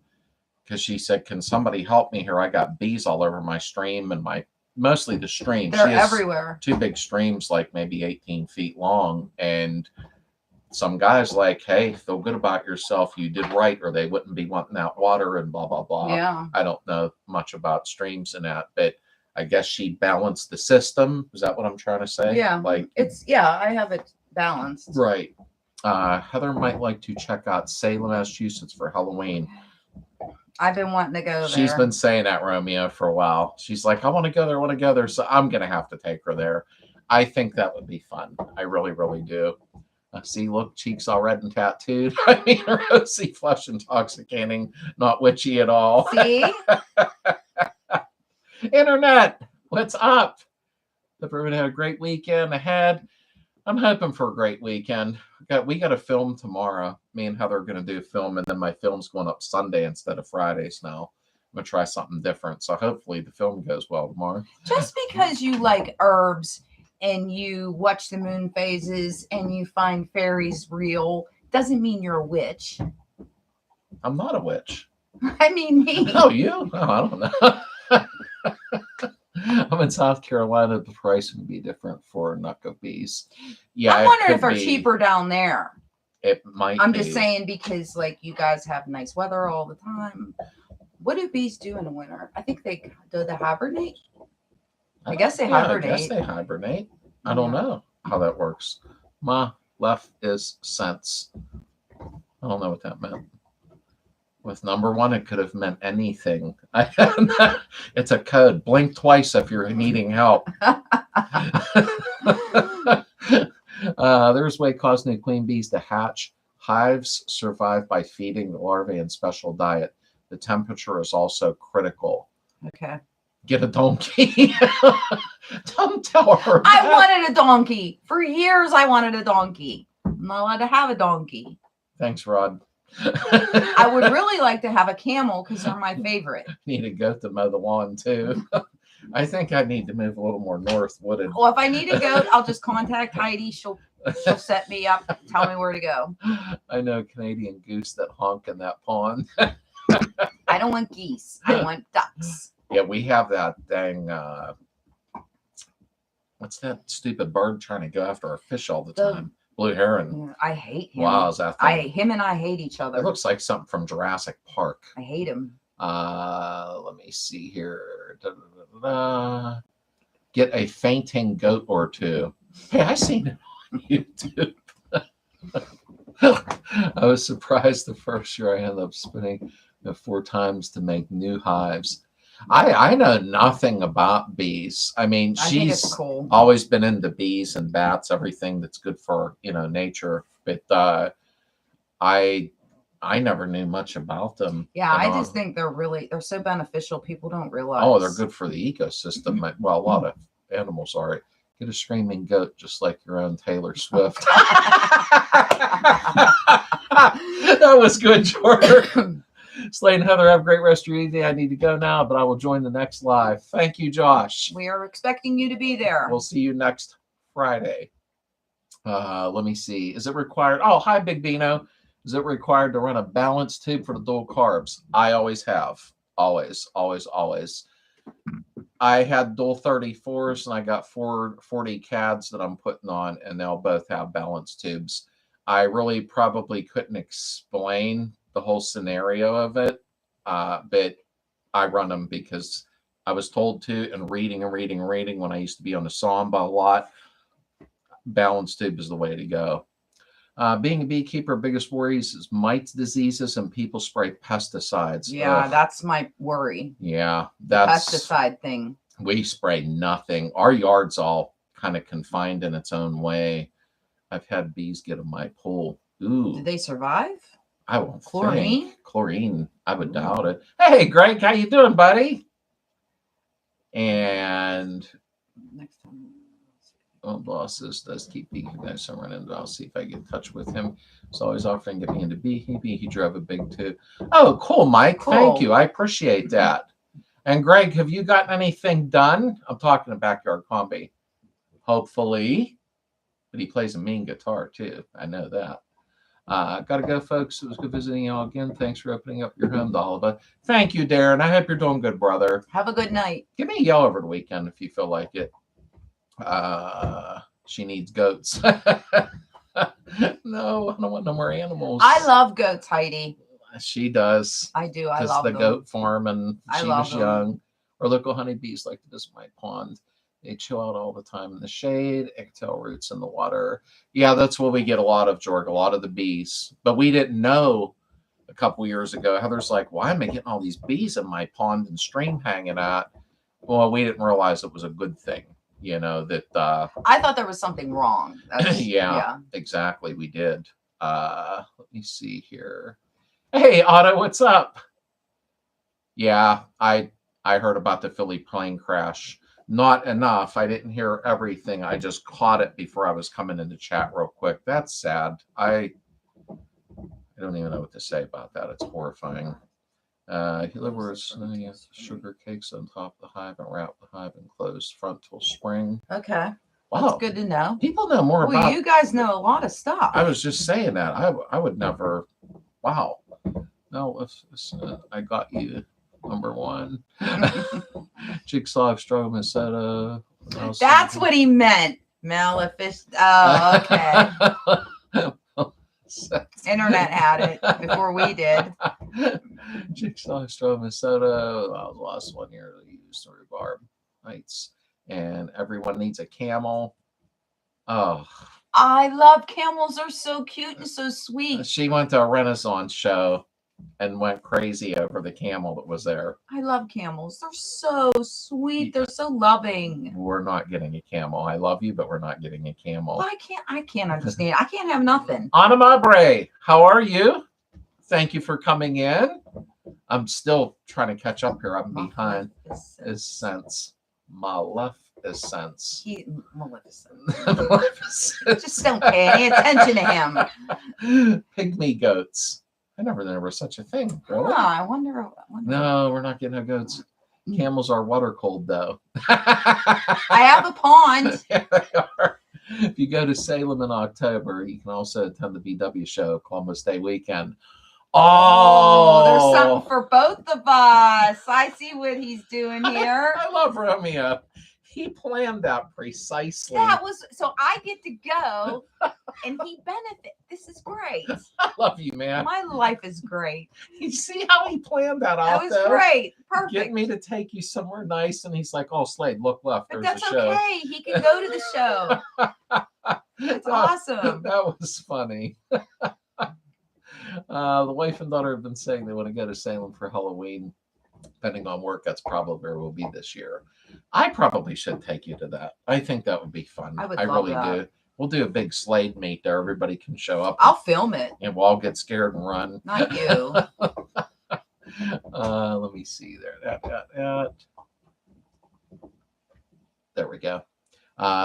because she said, can somebody help me here? I got bees all over my stream and mostly the stream. They're everywhere. 2 big streams, like maybe 18 feet long. And some guys like, hey, feel good about yourself. You did right, or they wouldn't be wanting that water and blah, blah, blah. Yeah. I don't know much about streams and that, but I guess she balanced the system. Is that what I'm trying to say? Yeah. Like I have it balanced. Right. Heather might like to check out Salem, Massachusetts for Halloween. I've been wanting to go there. She's been saying that, Romeo, for a while. She's like, I want to go there, So I'm going to have to take her there. I think that would be fun. I really, really do. See, look, cheeks all red and tattooed. I mean, rosy, flush, intoxicating, not witchy at all. See? Internet, what's up? Hope everyone had a great weekend ahead. I'm hoping for a great weekend. We got a film tomorrow. Me and Heather are going to do a film, and then my film's going up Sunday instead of Fridays now. I'm going to try something different. So hopefully the film goes well tomorrow. Just because you like herbs and you watch the moon phases and you find fairies real doesn't mean you're a witch. I'm not a witch. I mean me. Oh, you? Oh, I don't know. I'm in South Carolina. The price would be different for a nuck of bees. Yeah, I wonder if they're cheaper down there. It might. I'm just saying because like you guys have nice weather all the time. What do bees do in the winter? I think they hibernate. I guess they hibernate. I guess they hibernate. I don't know how that works. Ma left is sense. I don't know what that meant. With number 1, it could have meant anything. It's a code. Blink twice if you're needing help. There's way causing the queen bees to hatch. Hives survive by feeding the larvae in special diet. The temperature is also critical. Okay. Get a donkey. Don't tell her. I wanted a donkey. For years, I wanted a donkey. I'm not allowed to have a donkey. Thanks, Rod. I would really like to have a camel because they're my favorite. Need a goat to mow the lawn too. I think I need to move a little more north wooded. Well, if I need a goat, I'll just contact Heidi. She'll set me up, tell me where to go. I know Canadian goose that honk in that pond. I don't want geese. I want ducks. Yeah, we have that dang, what's that stupid bird trying to go after our fish all the time? Blue heron. I hate him. Wow, is that thing? Him and I hate each other. It looks like something from Jurassic Park. I hate him. Let me see here. Da, da, da, da. Get a fainting goat or two. Hey, I seen it on YouTube. I was surprised the first year I ended up spinning 4 times to make new hives. I know nothing about bees. I mean, she's cool. Always been into bees and bats, everything that's good for, nature. But I never knew much about them. Yeah, I just think they're so beneficial. People don't realize. Oh, they're good for the ecosystem. Well, a lot of animals are. Get a screaming goat just like your own Taylor Swift. That was good, George. Slade and Heather, have a great rest of your evening. I need to go now, but I will join the next live. Thank you, Josh. We are expecting you to be there. We'll see you next Friday. Let me see. Is it required? Oh, hi, Big Bino. Is it required to run a balance tube for the dual carbs? I always have. Always, always, always. I had dual 34s and I got 40 CADs that I'm putting on, and they'll both have balance tubes. I really probably couldn't explain the whole scenario of it, but I run them because I was told to, and reading when I used to be on the Samba a lot. Balance tube is the way to go. Being a beekeeper, biggest worries is mites, diseases, and people spray pesticides. Yeah, that's my worry. Yeah, that's pesticide thing. We spray nothing. Our yard's all kind of confined in its own way. I've had bees get in my pool. Ooh, did they survive? I won't chlorine. Think. Chlorine. I would doubt it. Hey, Greg, how you doing, buddy? And next time. Oh, bosses does keep beekeeping. So I'm running. I'll see if I get in touch with him. He's always offering to get me into beekeeping. He drove a big too. Oh, cool, Mike. Cool. Thank you. I appreciate that. And Greg, have you gotten anything done? I'm talking a backyard combi. Hopefully. But he plays a mean guitar too. I know that. Got to go, folks. It was good visiting y'all again. Thanks for opening up your home to all of us. Thank you, Darren. I hope you're doing good, brother. Have a good night. Give me a yell over the weekend if you feel like it. She needs goats. No, I don't want no more animals. I love goats, Heidi. She does. I do. I love the them. goat farm, and she was them. young. Our local honeybees like to visit my pond. They chill out all the time in the shade, eggtail roots in the water. Yeah, that's what we get a lot of, George, a lot of the bees. But we didn't know a couple years ago. Heather's like, why am I getting all these bees in my pond and stream hanging out? Well, we didn't realize it was a good thing. That I thought there was something wrong. Yeah, exactly. We did. Let me see here. Hey, Otto, what's up? Yeah, I heard about the Philly plane crash. Not enough. I didn't hear everything. I just caught it before I was coming into chat real quick. That's sad. I don't even know what to say about that. It's horrifying. He delivers sugar cakes on top of the hive and wrap the hive and close front till spring. Okay. Wow. That's good to know. People know more about. You guys know a lot of stuff. I was just saying that. I would never. Wow. No, I got you. Number one. Jigsaw strong Minnesota. That's what he meant. Maleficent. Oh, okay. Internet had it before we did. Jigsaw strong Minnesota. I was the last one year to use rhubarb nights, and everyone needs a camel. Oh, I love camels. They're so cute and so sweet. She went to a Renaissance show and went crazy over the camel that was there. I love camels. They're so sweet. They're so loving. We're not getting a camel. I love you, but we're not getting a camel. Well, I can't understand. I can't have nothing. Anna Mabre, how are you? Thank you for coming in. I'm still trying to catch up here. I'm behind. Maleficent. Maleficent. Just don't pay any attention to him. Pygmy goats. I never knew there was such a thing. Really? I wonder. No, we're not getting no goats. Camels are water cold, though. I have a pond. Yeah, they are. If you go to Salem in October, you can also attend the VW show Columbus Day weekend. Oh, there's something for both of us. I see what he's doing here. I love Romeo. He planned that precisely. That was so I get to go and he benefit. This is great. I love you, man. My life is great. You see how he planned that out? That was great. Perfect. Get me to take you somewhere nice, and he's like, "Oh, Slade, look left. But There's that's a show." okay. He can go to the show. That's awesome. That was funny. The wife and daughter have been saying they want to go to Salem for Halloween. Depending on work, that's probably where we'll be this year. I probably should take you to that. I think that would be fun. I really that. do. We'll do a big Slade meet there. Everybody can show up. I'll film it. And we'll all get scared and run. Not you. Let me see there. There we go.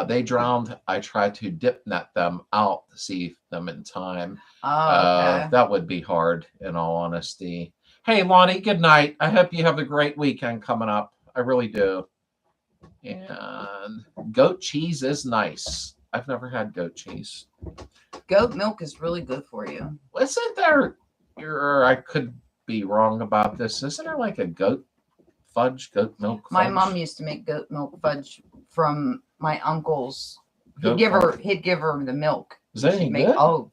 They drowned. I tried to dip net them out to see them in time. Oh, okay. That would be hard, in all honesty. Hey, Lonnie, good night. I hope you have a great weekend coming up. I really do. And goat cheese is nice. I've never had goat cheese. Goat milk is really good for you. Isn't there, I could be wrong about this. Isn't there like a goat milk fudge? My mom used to make goat milk fudge from my uncle's. He'd give her the milk. Is that any good? Oh.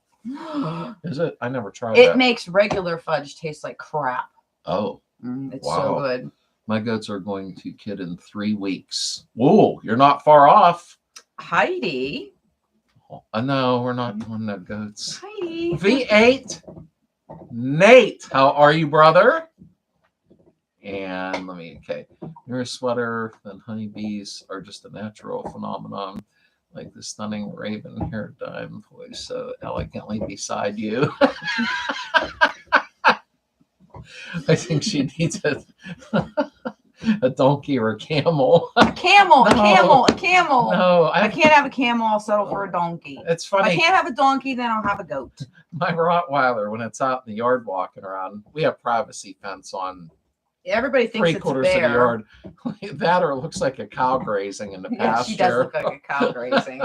Is it? I never tried it. That. It makes regular fudge taste like crap. Oh. It's so good. My goats are going to kid in 3 weeks. Whoa, you're not far off. Heidi. No, we're not doing no goats. Heidi. V8. Nate, how are you, brother? And your sweater and honeybees are just a natural phenomenon. Like the stunning raven hair dime poised so elegantly beside you. I think she needs a donkey or a camel. A camel. No, I can't have a camel. I'll settle for a donkey. It's funny. If I can't have a donkey, then I'll have a goat. My Rottweiler, when it's out in the yard walking around, we have privacy fence on. Everybody thinks it's a bear. 3/4 of the yard. That or it looks like a cow grazing in the pasture. She does look like a cow grazing.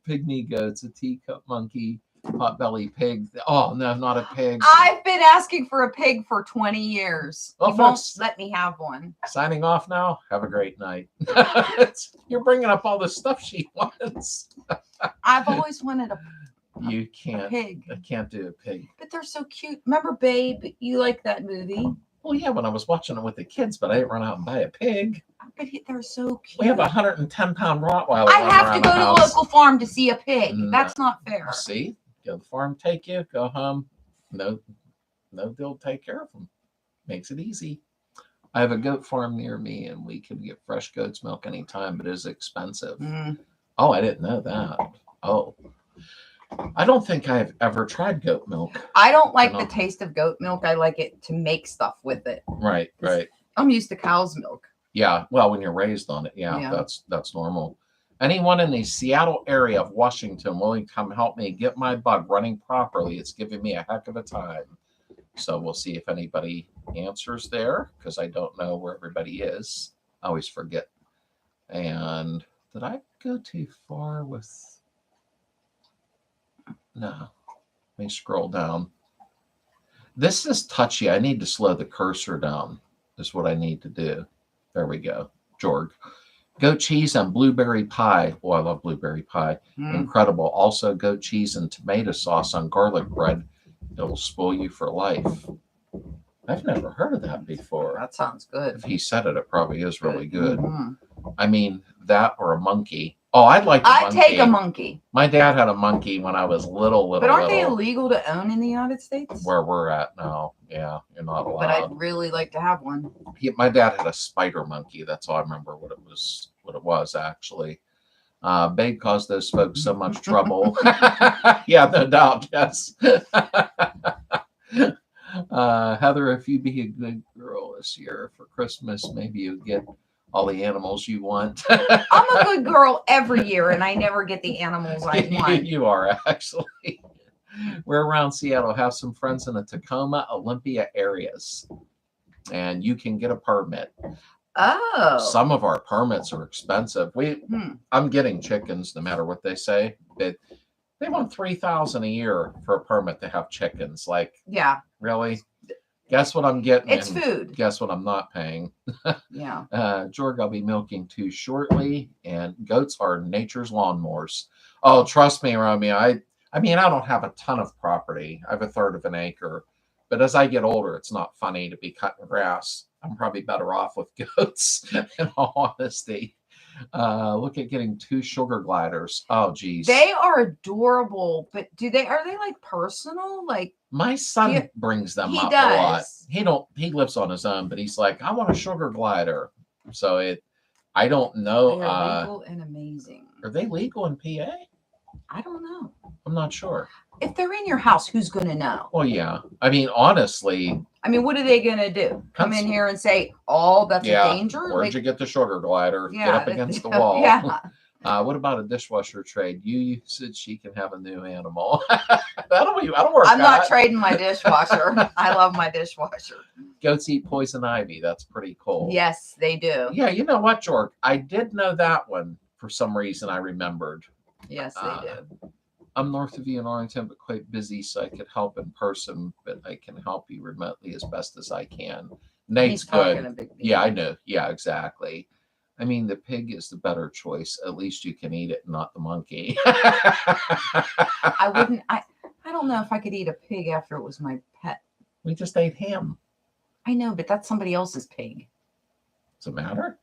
Pygmy goats, a teacup monkey, potbelly pig. Oh, no, not a pig. I've been asking for a pig for 20 years. Well, he won't let me have one. Signing off now. Have a great night. You're bringing up all the stuff she wants. I've always wanted a pig. I can't do a pig. But they're so cute. Remember Babe? You like that movie? Well, yeah, when I was watching it with the kids, but I didn't run out and buy a pig. But they're so cute. We have a 110-pound Rottweiler. I have to go to the local farm to see a pig. No. That's not fair. See? Go to the farm, take you, go home. No, they'll take care of them. Makes it easy. I have a goat farm near me, and we can get fresh goat's milk anytime, but it is expensive. Oh, I didn't know that. Oh. I don't think I've ever tried goat milk. I don't like the taste of goat milk. I like it to make stuff with it. Right. I'm used to cow's milk. Yeah, well, when you're raised on it, yeah. That's normal. Anyone in the Seattle area of Washington willing to come help me get my bug running properly? It's giving me a heck of a time. So we'll see if anybody answers there, because I don't know where everybody is. I always forget. And did I go too far with... No. Let me scroll down. This is touchy. I need to slow the cursor down, is what I need to do. There we go. Jorg. Goat cheese and blueberry pie. Oh, I love blueberry pie. Incredible. Also, goat cheese and tomato sauce on garlic bread. It'll spoil you for life. I've never heard of that before. That sounds good. If he said it, it probably is really good. I mean, that or a monkey. Oh, I'd like I'd take a monkey. My dad had a monkey when I was little. But aren't they illegal to own in the United States? Where we're at now. Yeah, you're not allowed. But I'd really like to have one. My dad had a spider monkey. That's all I remember what it was actually. Babe caused those folks so much trouble. Yeah, no doubt. Yes. Heather, if you be a good girl this year for Christmas, maybe you get all the animals you want. I'm a good girl every year, and I never get the animals I want. You are, actually. We're around Seattle. Have some friends in the Tacoma, Olympia areas. and you can get a permit. Oh. Some of our permits are expensive. I'm getting chickens no matter what they say, but they want $3,000 a year for a permit to have chickens. Like, yeah, really? Guess what I'm getting? It's food. Guess what I'm not paying? Yeah. George, I'll be milking too shortly, and goats are nature's lawnmowers. Oh, trust me, Romeo. I mean, I don't have a ton of property. I have a third of an acre. But as I get older, it's not funny to be cutting grass. I'm probably better off with goats, in all honesty. Look at getting 2 sugar gliders. Oh, geez. They are adorable, but are they like personal? Like, my son brings them up a lot. He lives on his own, but he's like, I want a sugar glider. So I don't know. They're legal and amazing. Are they legal in PA? I don't know. I'm not sure. If they're in your house, who's going to know? Well, yeah. I mean, honestly. I mean, what are they going to do? Come in here and say, oh, that's a danger? Where'd you get the sugar glider? Yeah, get up against the wall. Yeah. What about a dishwasher trade? You said she can have a new animal. that'll work. I'm not trading my dishwasher. I love my dishwasher. Goats eat poison ivy. That's pretty cool. Yes, they do. Yeah, you know what, George? I did know that one for some reason. I remembered. Yes, they do. I'm north of you in Arlington, but quite busy, so I could help in person, but I can help you remotely as best as I can. Nate's good. Yeah, I know. Yeah, exactly. I mean, the pig is the better choice. At least you can eat it, not the monkey. I wouldn't. I don't know if I could eat a pig after it was my pet. We just ate ham. I know, but that's somebody else's pig. Does it matter?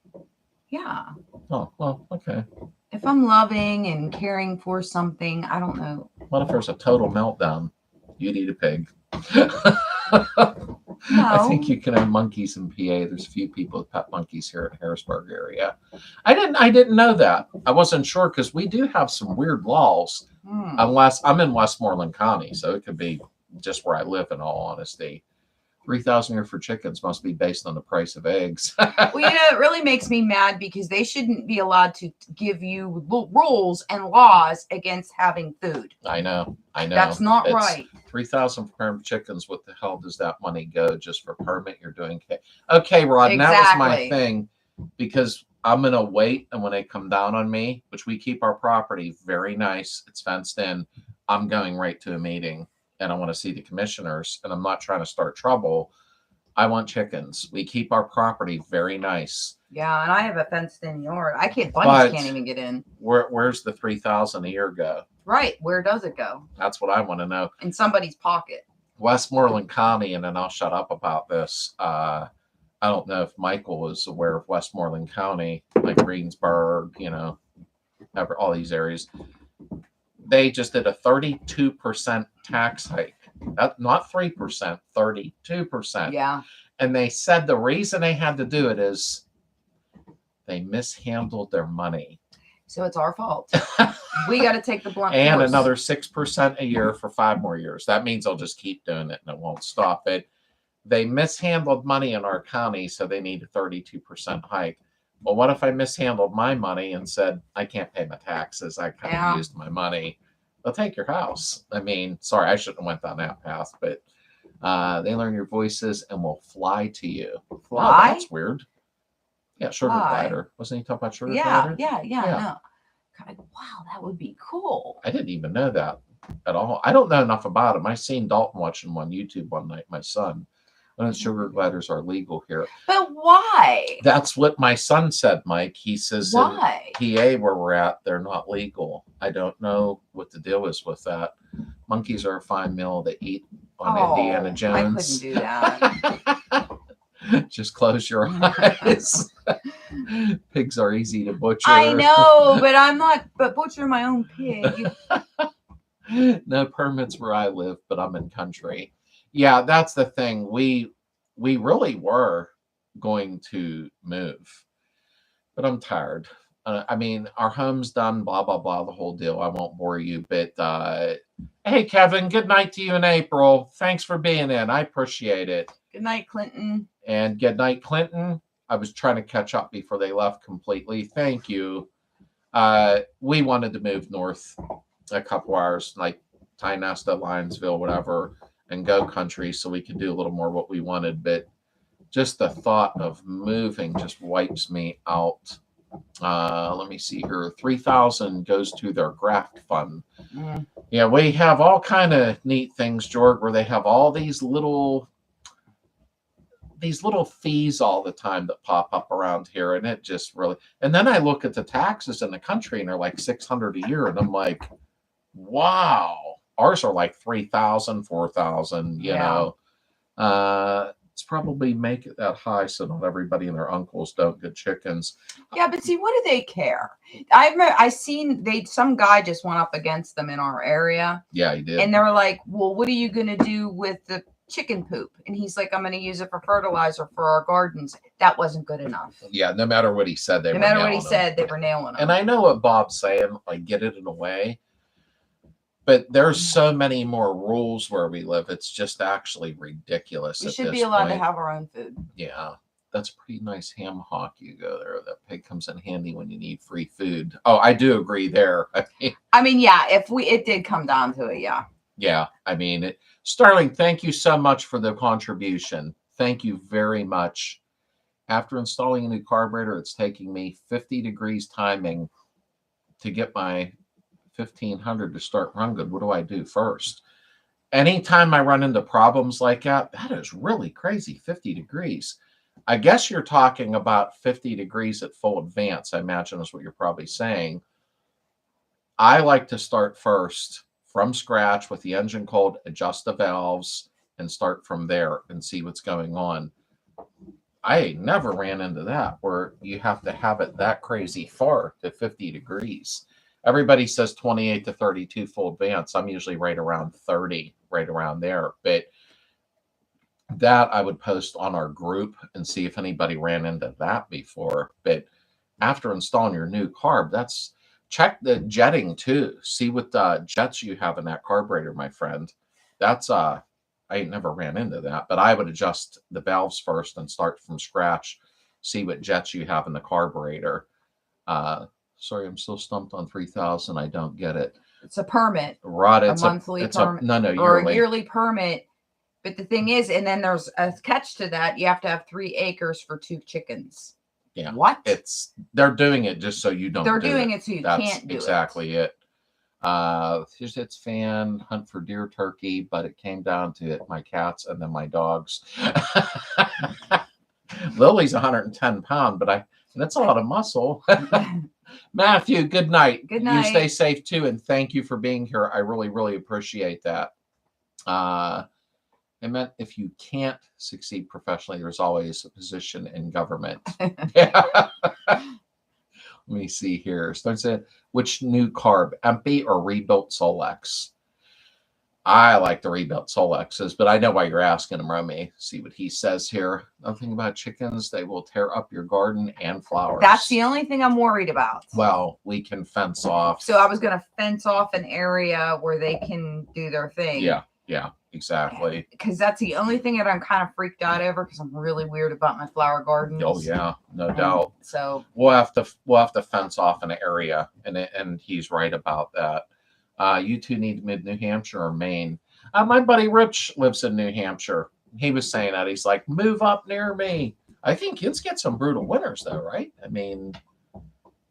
Yeah. Oh, well, okay. If I'm loving and caring for something, I don't know. What if there's a total meltdown? You'd eat a pig. No. I think you can have monkeys in PA. There's a few people with pet monkeys here in Harrisburg area. I didn't know that. I wasn't sure because we do have some weird laws. Unless I'm in Westmoreland County, so it could be just where I live. In all honesty, 3,000 a year for chickens must be based on the price of eggs. Well, it really makes me mad because they shouldn't be allowed to give you rules and laws against having food. I know. That's not right. 3,000 for permit chickens. What the hell does that money go just for permit? You're doing okay, Rod. Exactly. And that was my thing because I'm gonna wait, and when they come down on me, which we keep our property very nice, it's fenced in. I'm going right to a meeting. And I want to see the commissioners, and I'm not trying to start trouble. I want chickens. We keep our property very nice. Yeah, and I have a fenced-in yard. Bunnies can't even get in. Where's the 3,000 a year go? Right, where does it go? That's what I want to know. In somebody's pocket. Westmoreland County, and then I'll shut up about this. I don't know if Michael is aware of Westmoreland County, like Greensburg, all these areas. They just did a 32% tax hike. Not 3%, 32%. Yeah. And they said the reason they had to do it is they mishandled their money. So it's our fault. We got to take the blunt and force. Another 6% a year for 5 more years. That means they'll just keep doing it and it won't stop it. They mishandled money in our county, so they need a 32% hike. Well, what if I mishandled my money and said, I can't pay my taxes. I kind of used my money. They'll take your house. I mean, sorry, I shouldn't have went down that path, but they learn your voices and will fly to you. Fly? Oh, that's weird. Yeah, sugar glider. Wasn't he talking about sugar glider? Yeah. No. God, wow, that would be cool. I didn't even know that at all. I don't know enough about him. I seen Dalton watching on YouTube one night, my son. And sugar gliders are legal here. But why? That's what my son said, Mike. He says why? In PA where we're at, they're not legal. I don't know what the deal is with that. Monkeys are a fine meal to eat on Indiana Jones. I couldn't do that. Just close your eyes. Pigs are easy to butcher. I know, but I'm not butchering my own pig. No permits where I live, but I'm in country. Yeah, that's the thing. We really were going to move, but I'm tired. I mean, our home's done, blah, blah, blah, the whole deal. I won't bore you, but hey, Kevin, good night to you in April. Thanks for being in. I appreciate it. Good night, Clinton. And good night, Clinton. I was trying to catch up before they left completely. Thank you. We wanted to move north a couple hours, like Tynesta, Lionsville, whatever, and go country so we could do a little more what we wanted. But just the thought of moving just wipes me out. Let me see here. 3,000 goes to their graft fund. Mm. Yeah, we have all kind of neat things, George, where they have all these little fees all the time that pop up around here, and it just really. And then I look at the taxes in the country, and they're like $600 a year, and I'm like, wow. Ours are like 3,000, 4,000. You know, it's probably make it that high so not everybody and their uncles don't get chickens. Yeah, but see, what do they care? I seen some guy just went up against them in our area. Yeah, he did. And they were like, "Well, what are you gonna do with the chicken poop?" And he's like, "I'm going to use it for fertilizer for our gardens." That wasn't good enough. Yeah, no matter what he said, they were nailing him. And I know what Bob's saying, like, get it in a way. But there's so many more rules where we live. It's just actually ridiculous. We should be allowed to have our own food. Yeah, that's a pretty nice ham hock you go there. That pig comes in handy when you need free food. Oh, I do agree there. I mean, yeah, it did come down to it, yeah. Yeah, I mean, Starling, thank you so much for the contribution. Thank you very much. After installing a new carburetor, it's taking me 50 degrees timing to get my 1500 to start run good. What do I do first? Anytime I run into problems like that, that is really crazy. 50 degrees. I guess you're talking about 50 degrees at full advance, I imagine is what you're probably saying. I like to start first from scratch with the engine cold, adjust the valves, and start from there and see what's going on. I never ran into that where you have to have it that crazy far to 50 degrees. Everybody says 28 to 32 full advance. I'm usually right around 30, right around there. But that I would post on our group and see if anybody ran into that before. But after installing your new carb, check the jetting too. See what jets you have in that carburetor, my friend. That's I never ran into that, but I would adjust the valves first and start from scratch. See what jets you have in the carburetor. Sorry, I'm still stumped on 3,000. I don't get it. It's a permit. Rod, it's a monthly permit. Yearly. Or a yearly permit. But the thing is, and then there's a catch to that. You have to have 3 acres for 2 chickens. Yeah. What? They're doing it just so you don't. They're doing it so you can't do it. That's exactly it. Here's its fan, hunt for deer, turkey, but it came down to it, my cats and then my dogs. Lily's 110 pounds, but that's a lot of muscle. Matthew, good night. Good night. You stay safe too, and thank you for being here. I really, really appreciate that. I meant if you can't succeed professionally, there's always a position in government. Let me see here. Starts at which new carb, empty or rebuilt Solex? I like the rebuilt Solexes, but I know why you're asking him, Romy. See what he says here. Nothing about chickens. They will tear up your garden and flowers. That's the only thing I'm worried about. Well, we can fence off. So I was going to fence off an area where they can do their thing. Yeah, exactly. Because that's the only thing that I'm kind of freaked out over because I'm really weird about my flower gardens. Oh yeah, no doubt. So we'll have to fence off an area, and he's right about that. You two need New Hampshire or Maine. My buddy Rich lives in New Hampshire. He was saying that. He's like, move up near me. I think kids get some brutal winters, though, right? I mean,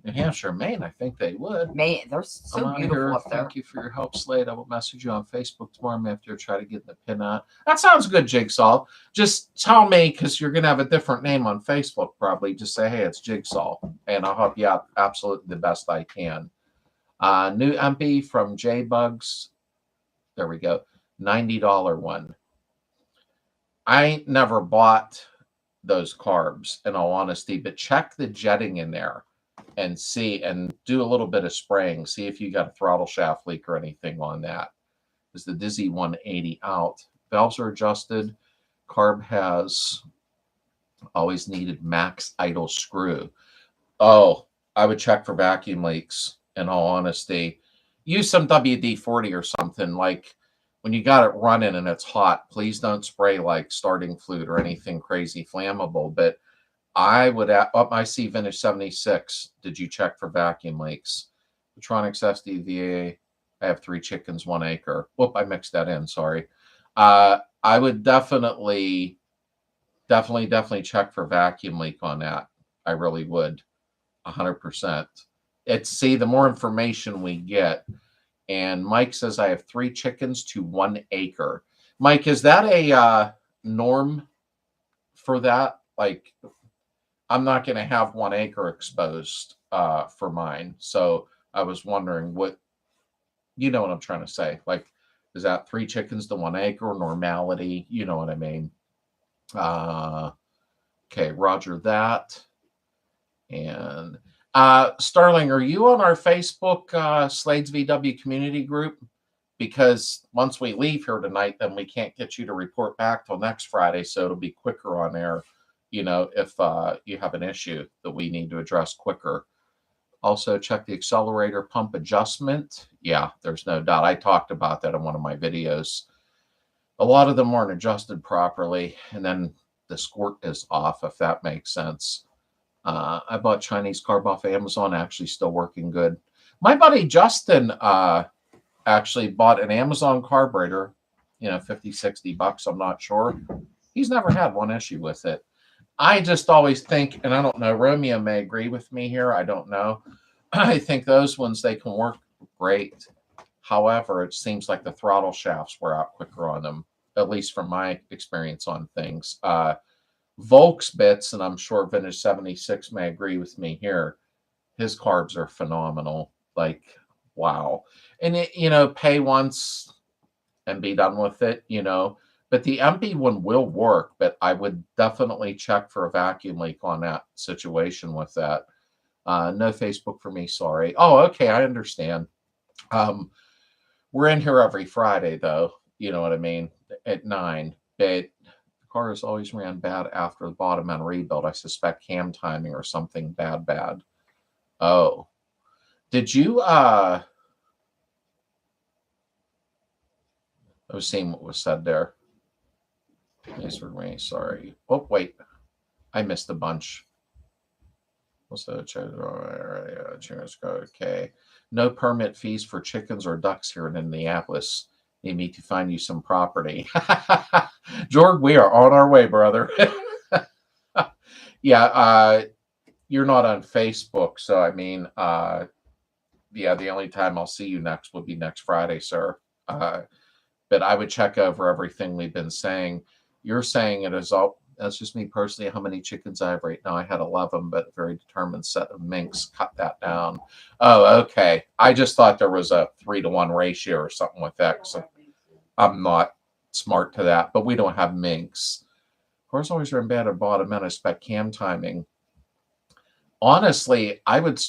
New Hampshire, Maine, I think they would. Maine, they're so beautiful up there. Thank you for your help, Slade. I will message you on Facebook tomorrow after I try to get the pin out. That sounds good, Jigsaw. Just tell me, because you're going to have a different name on Facebook probably. Just say, hey, it's Jigsaw, and I'll help you out absolutely the best I can. New MP from J-Bugs. There we go. $90 one. I never bought those carbs, in all honesty, but check the jetting in there and see, and do a little bit of spraying. See if you got a throttle shaft leak or anything on that. Is the Dizzy 180 out? Valves are adjusted. Carb has always needed max idle screw. Oh, I would check for vacuum leaks. In all honesty, use some WD-40 or something. Like when you got it running and it's hot, please don't spray like starting fluid or anything crazy flammable. But I would up my C Vintage 76. Did you check for vacuum leaks? Petronics SDVA. I have 3 chickens, 1 acre. Whoop, I mixed that in. Sorry. I would definitely definitely check for vacuum leak on that. I really would. 100%. See, the more information we get. And Mike says, I have 3 chickens to 1 acre. Mike, is that a norm for that? Like, I'm not going to have 1 acre exposed for mine. So I was wondering what, you know what I'm trying to say. Like, is that 3 chickens to 1 acre normality? You know what I mean? Okay, roger that. And Starling, are you on our Facebook Slades VW community group? Because once we leave here tonight, then we can't get you to report back till next Friday. So it'll be quicker on air, you know, if you have an issue that we need to address quicker. Also, check the accelerator pump adjustment. Yeah, there's no doubt. I talked about that in one of my videos. A lot of them aren't adjusted properly, and then the squirt is off, if that makes sense. I bought Chinese carb off Amazon, actually still working good. My buddy Justin actually bought an Amazon carburetor, you know, 50, 60 bucks, I'm not sure. He's never had one issue with it. I just always think, and I don't know, Romeo may agree with me here, I don't know. I think those ones, they can work great. However, it seems like the throttle shafts wear out quicker on them, at least from my experience on things. Volk's bits, and I'm sure Vintage 76 may agree with me here, his carbs are phenomenal. Like, wow. And it, you know, pay once and be done with it, you know. But the MP one will work, but I would definitely check for a vacuum leak on that situation with that. No Facebook for me, sorry. Oh, okay, I understand. We're in here every Friday, though. You know what I mean? At 9. But the car has always ran bad after the bottom end rebuild. I suspect cam timing or something bad. Oh. Did you I was seeing what was said there. Yes, for me, sorry. Oh, wait. I missed a bunch. Also, okay. No permit fees for chickens or ducks here in Indianapolis. Need me to find you some property. George, we are on our way, brother. Yeah, you're not on Facebook, so I mean, yeah, the only time I'll see you next will be next Friday, sir. But I would check over everything we've been saying. You're saying it is all. That's just me personally. How many chickens I have right now? I had 11, but a very determined set of minks cut that down. Oh, okay. I just thought there was a 3-to-1 ratio or something with that. So I'm not smart to that, but we don't have minks. Of course, always run bad at bottom end. I expect cam timing. Honestly, I would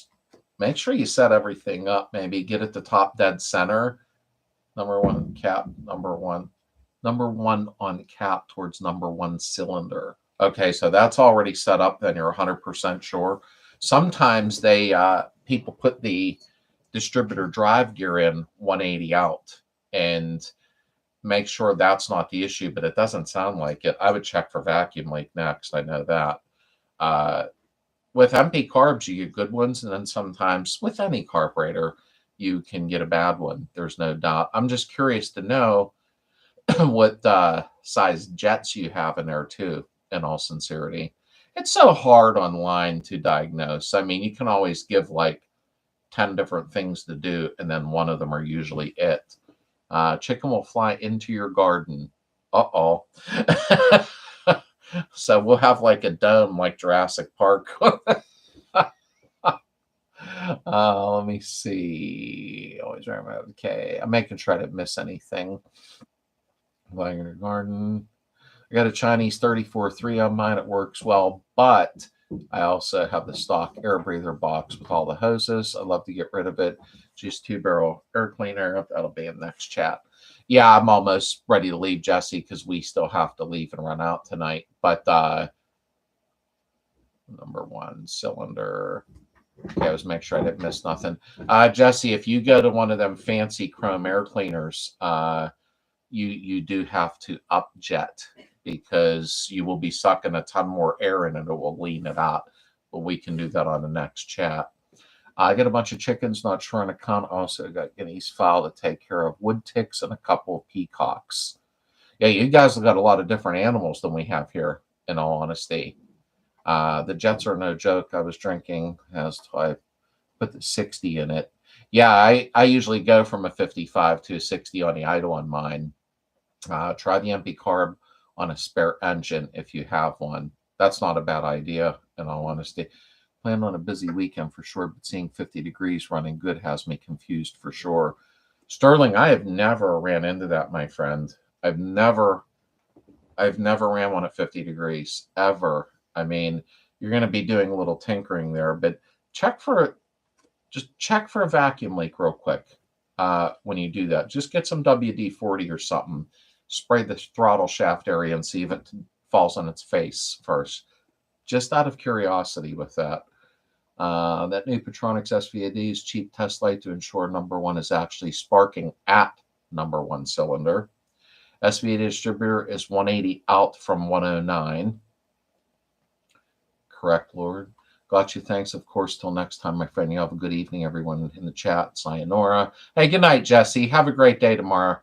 make sure you set everything up. Maybe get at the top dead center. Number 1 cap, number 1 on cap towards number 1 cylinder. Okay, so that's already set up. Then you're 100% sure. Sometimes they people put the distributor drive gear in 180 out and make sure that's not the issue, but it doesn't sound like it. I would check for vacuum leak next. I know that. With MP carbs, you get good ones, and then sometimes with any carburetor, you can get a bad one. There's no doubt. I'm just curious to know what size jets you have in there too, in all sincerity. It's so hard online to diagnose. I mean, you can always give like 10 different things to do, and then one of them are usually it. Chicken will fly into your garden. Uh-oh. So we'll have like a dome like Jurassic Park. Let me see. Always remember. Okay, I'm making sure I didn't miss anything. Flying in your garden. I got a Chinese 34.3 on mine. It works well, but I also have the stock air breather box with all the hoses. I'd love to get rid of it. Just 2-barrel air cleaner. That'll be in the next chat. Yeah, I'm almost ready to leave, Jesse, because we still have to leave and run out tonight. But number 1 cylinder. Okay, I was making sure I didn't miss nothing. Jesse, if you go to one of them fancy chrome air cleaners, you do have to up jet, because you will be sucking a ton more air in it. It will lean it out. But we can do that on the next chat. I got a bunch of chickens, not sure on account. Also got guineas fowl to take care of, wood ticks, and a couple of peacocks. Yeah, you guys have got a lot of different animals than we have here in all honesty. The Jets are no joke. I was drinking as I put the 60 in it. Yeah, I usually go from a 55 to a 60 on the idle on mine. Try the empty carb on a spare engine if you have one. That's not a bad idea, in all honesty. Plan on a busy weekend for sure, but seeing 50 degrees running good has me confused for sure. Sterling, I have never ran into that, my friend. I've never ran one at 50 degrees ever. I mean, you're going to be doing a little tinkering there, but just check for a vacuum leak real quick when you do that. Just get some WD-40 or something. Spray the throttle shaft area and see if it falls on its face first. Just out of curiosity with that. That new Petronix SVAD's cheap test light to ensure number one is actually sparking at number one cylinder. SVA distributor is 180 out from 109. Correct, Lord. Got you. Thanks, of course. Till next time, my friend. You have a good evening, everyone in the chat. Sayonara. Hey, good night, Jesse. Have a great day tomorrow.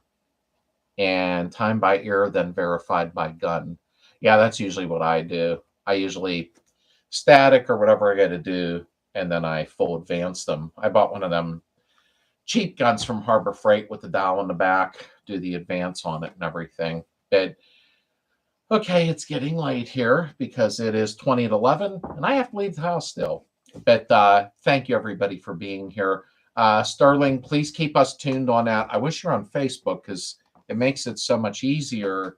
And time by ear, then verified by gun. Yeah, that's usually what I do. I usually static or whatever I got to do, and then I full advance them. I bought one of them cheap guns from Harbor Freight with the dial in the back, do the advance on it and everything. But okay, it's getting late here because it is 20 to 11, and I have to leave the house still. But thank you, everybody, for being here. Sterling, please keep us tuned on that. I wish you're on Facebook because it makes it so much easier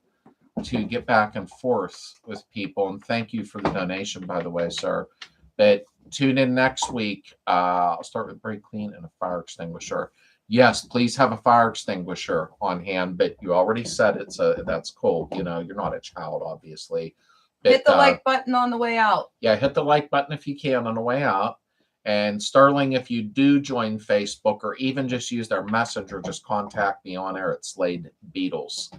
to get back and forth with people. And thank you for the donation, by the way, sir. But tune in next week. I'll start with brake clean and a fire extinguisher. Yes, please have a fire extinguisher on hand, but you already said it, so that's cool. You know, you're not a child, obviously. But, hit the like button on the way out. Yeah, hit the like button if you can on the way out. And Sterling, if you do join Facebook or even just use their messenger, just contact me on air at Slade Beetles,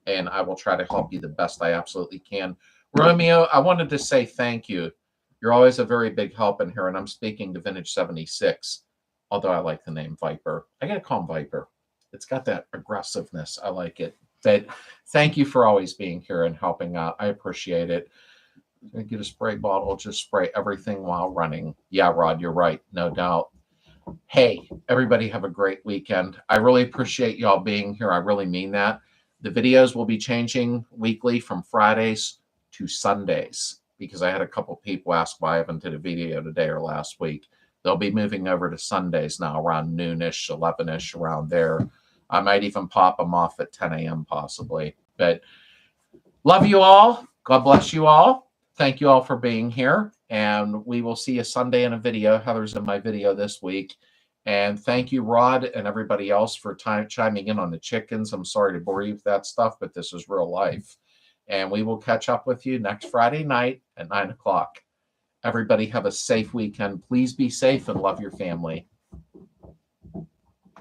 and I will try to help you the best I absolutely can. Romeo, I wanted to say thank you. You're always a very big help in here, and I'm speaking to Vintage 76, although I like the name Viper. I got to call him Viper. It's got that aggressiveness. I like it. But thank you for always being here and helping out. I appreciate it. Get a spray bottle, just spray everything while running. Yeah, Rod, you're right. No doubt. Hey, everybody have a great weekend. I really appreciate y'all being here. I really mean that. The videos will be changing weekly from Fridays to Sundays because I had a couple people ask why I haven't did a video today or last week. They'll be moving over to Sundays now around noonish, 11ish, around there. I might even pop them off at 10 a.m. possibly. But love you all. God bless you all. Thank you all for being here. And we will see you Sunday in a video. Heather's in my video this week. And thank you, Rod, and everybody else for chiming in on the chickens. I'm sorry to bore you with that stuff, but this is real life. And we will catch up with you next Friday night at 9 o'clock. Everybody have a safe weekend. Please be safe and love your family.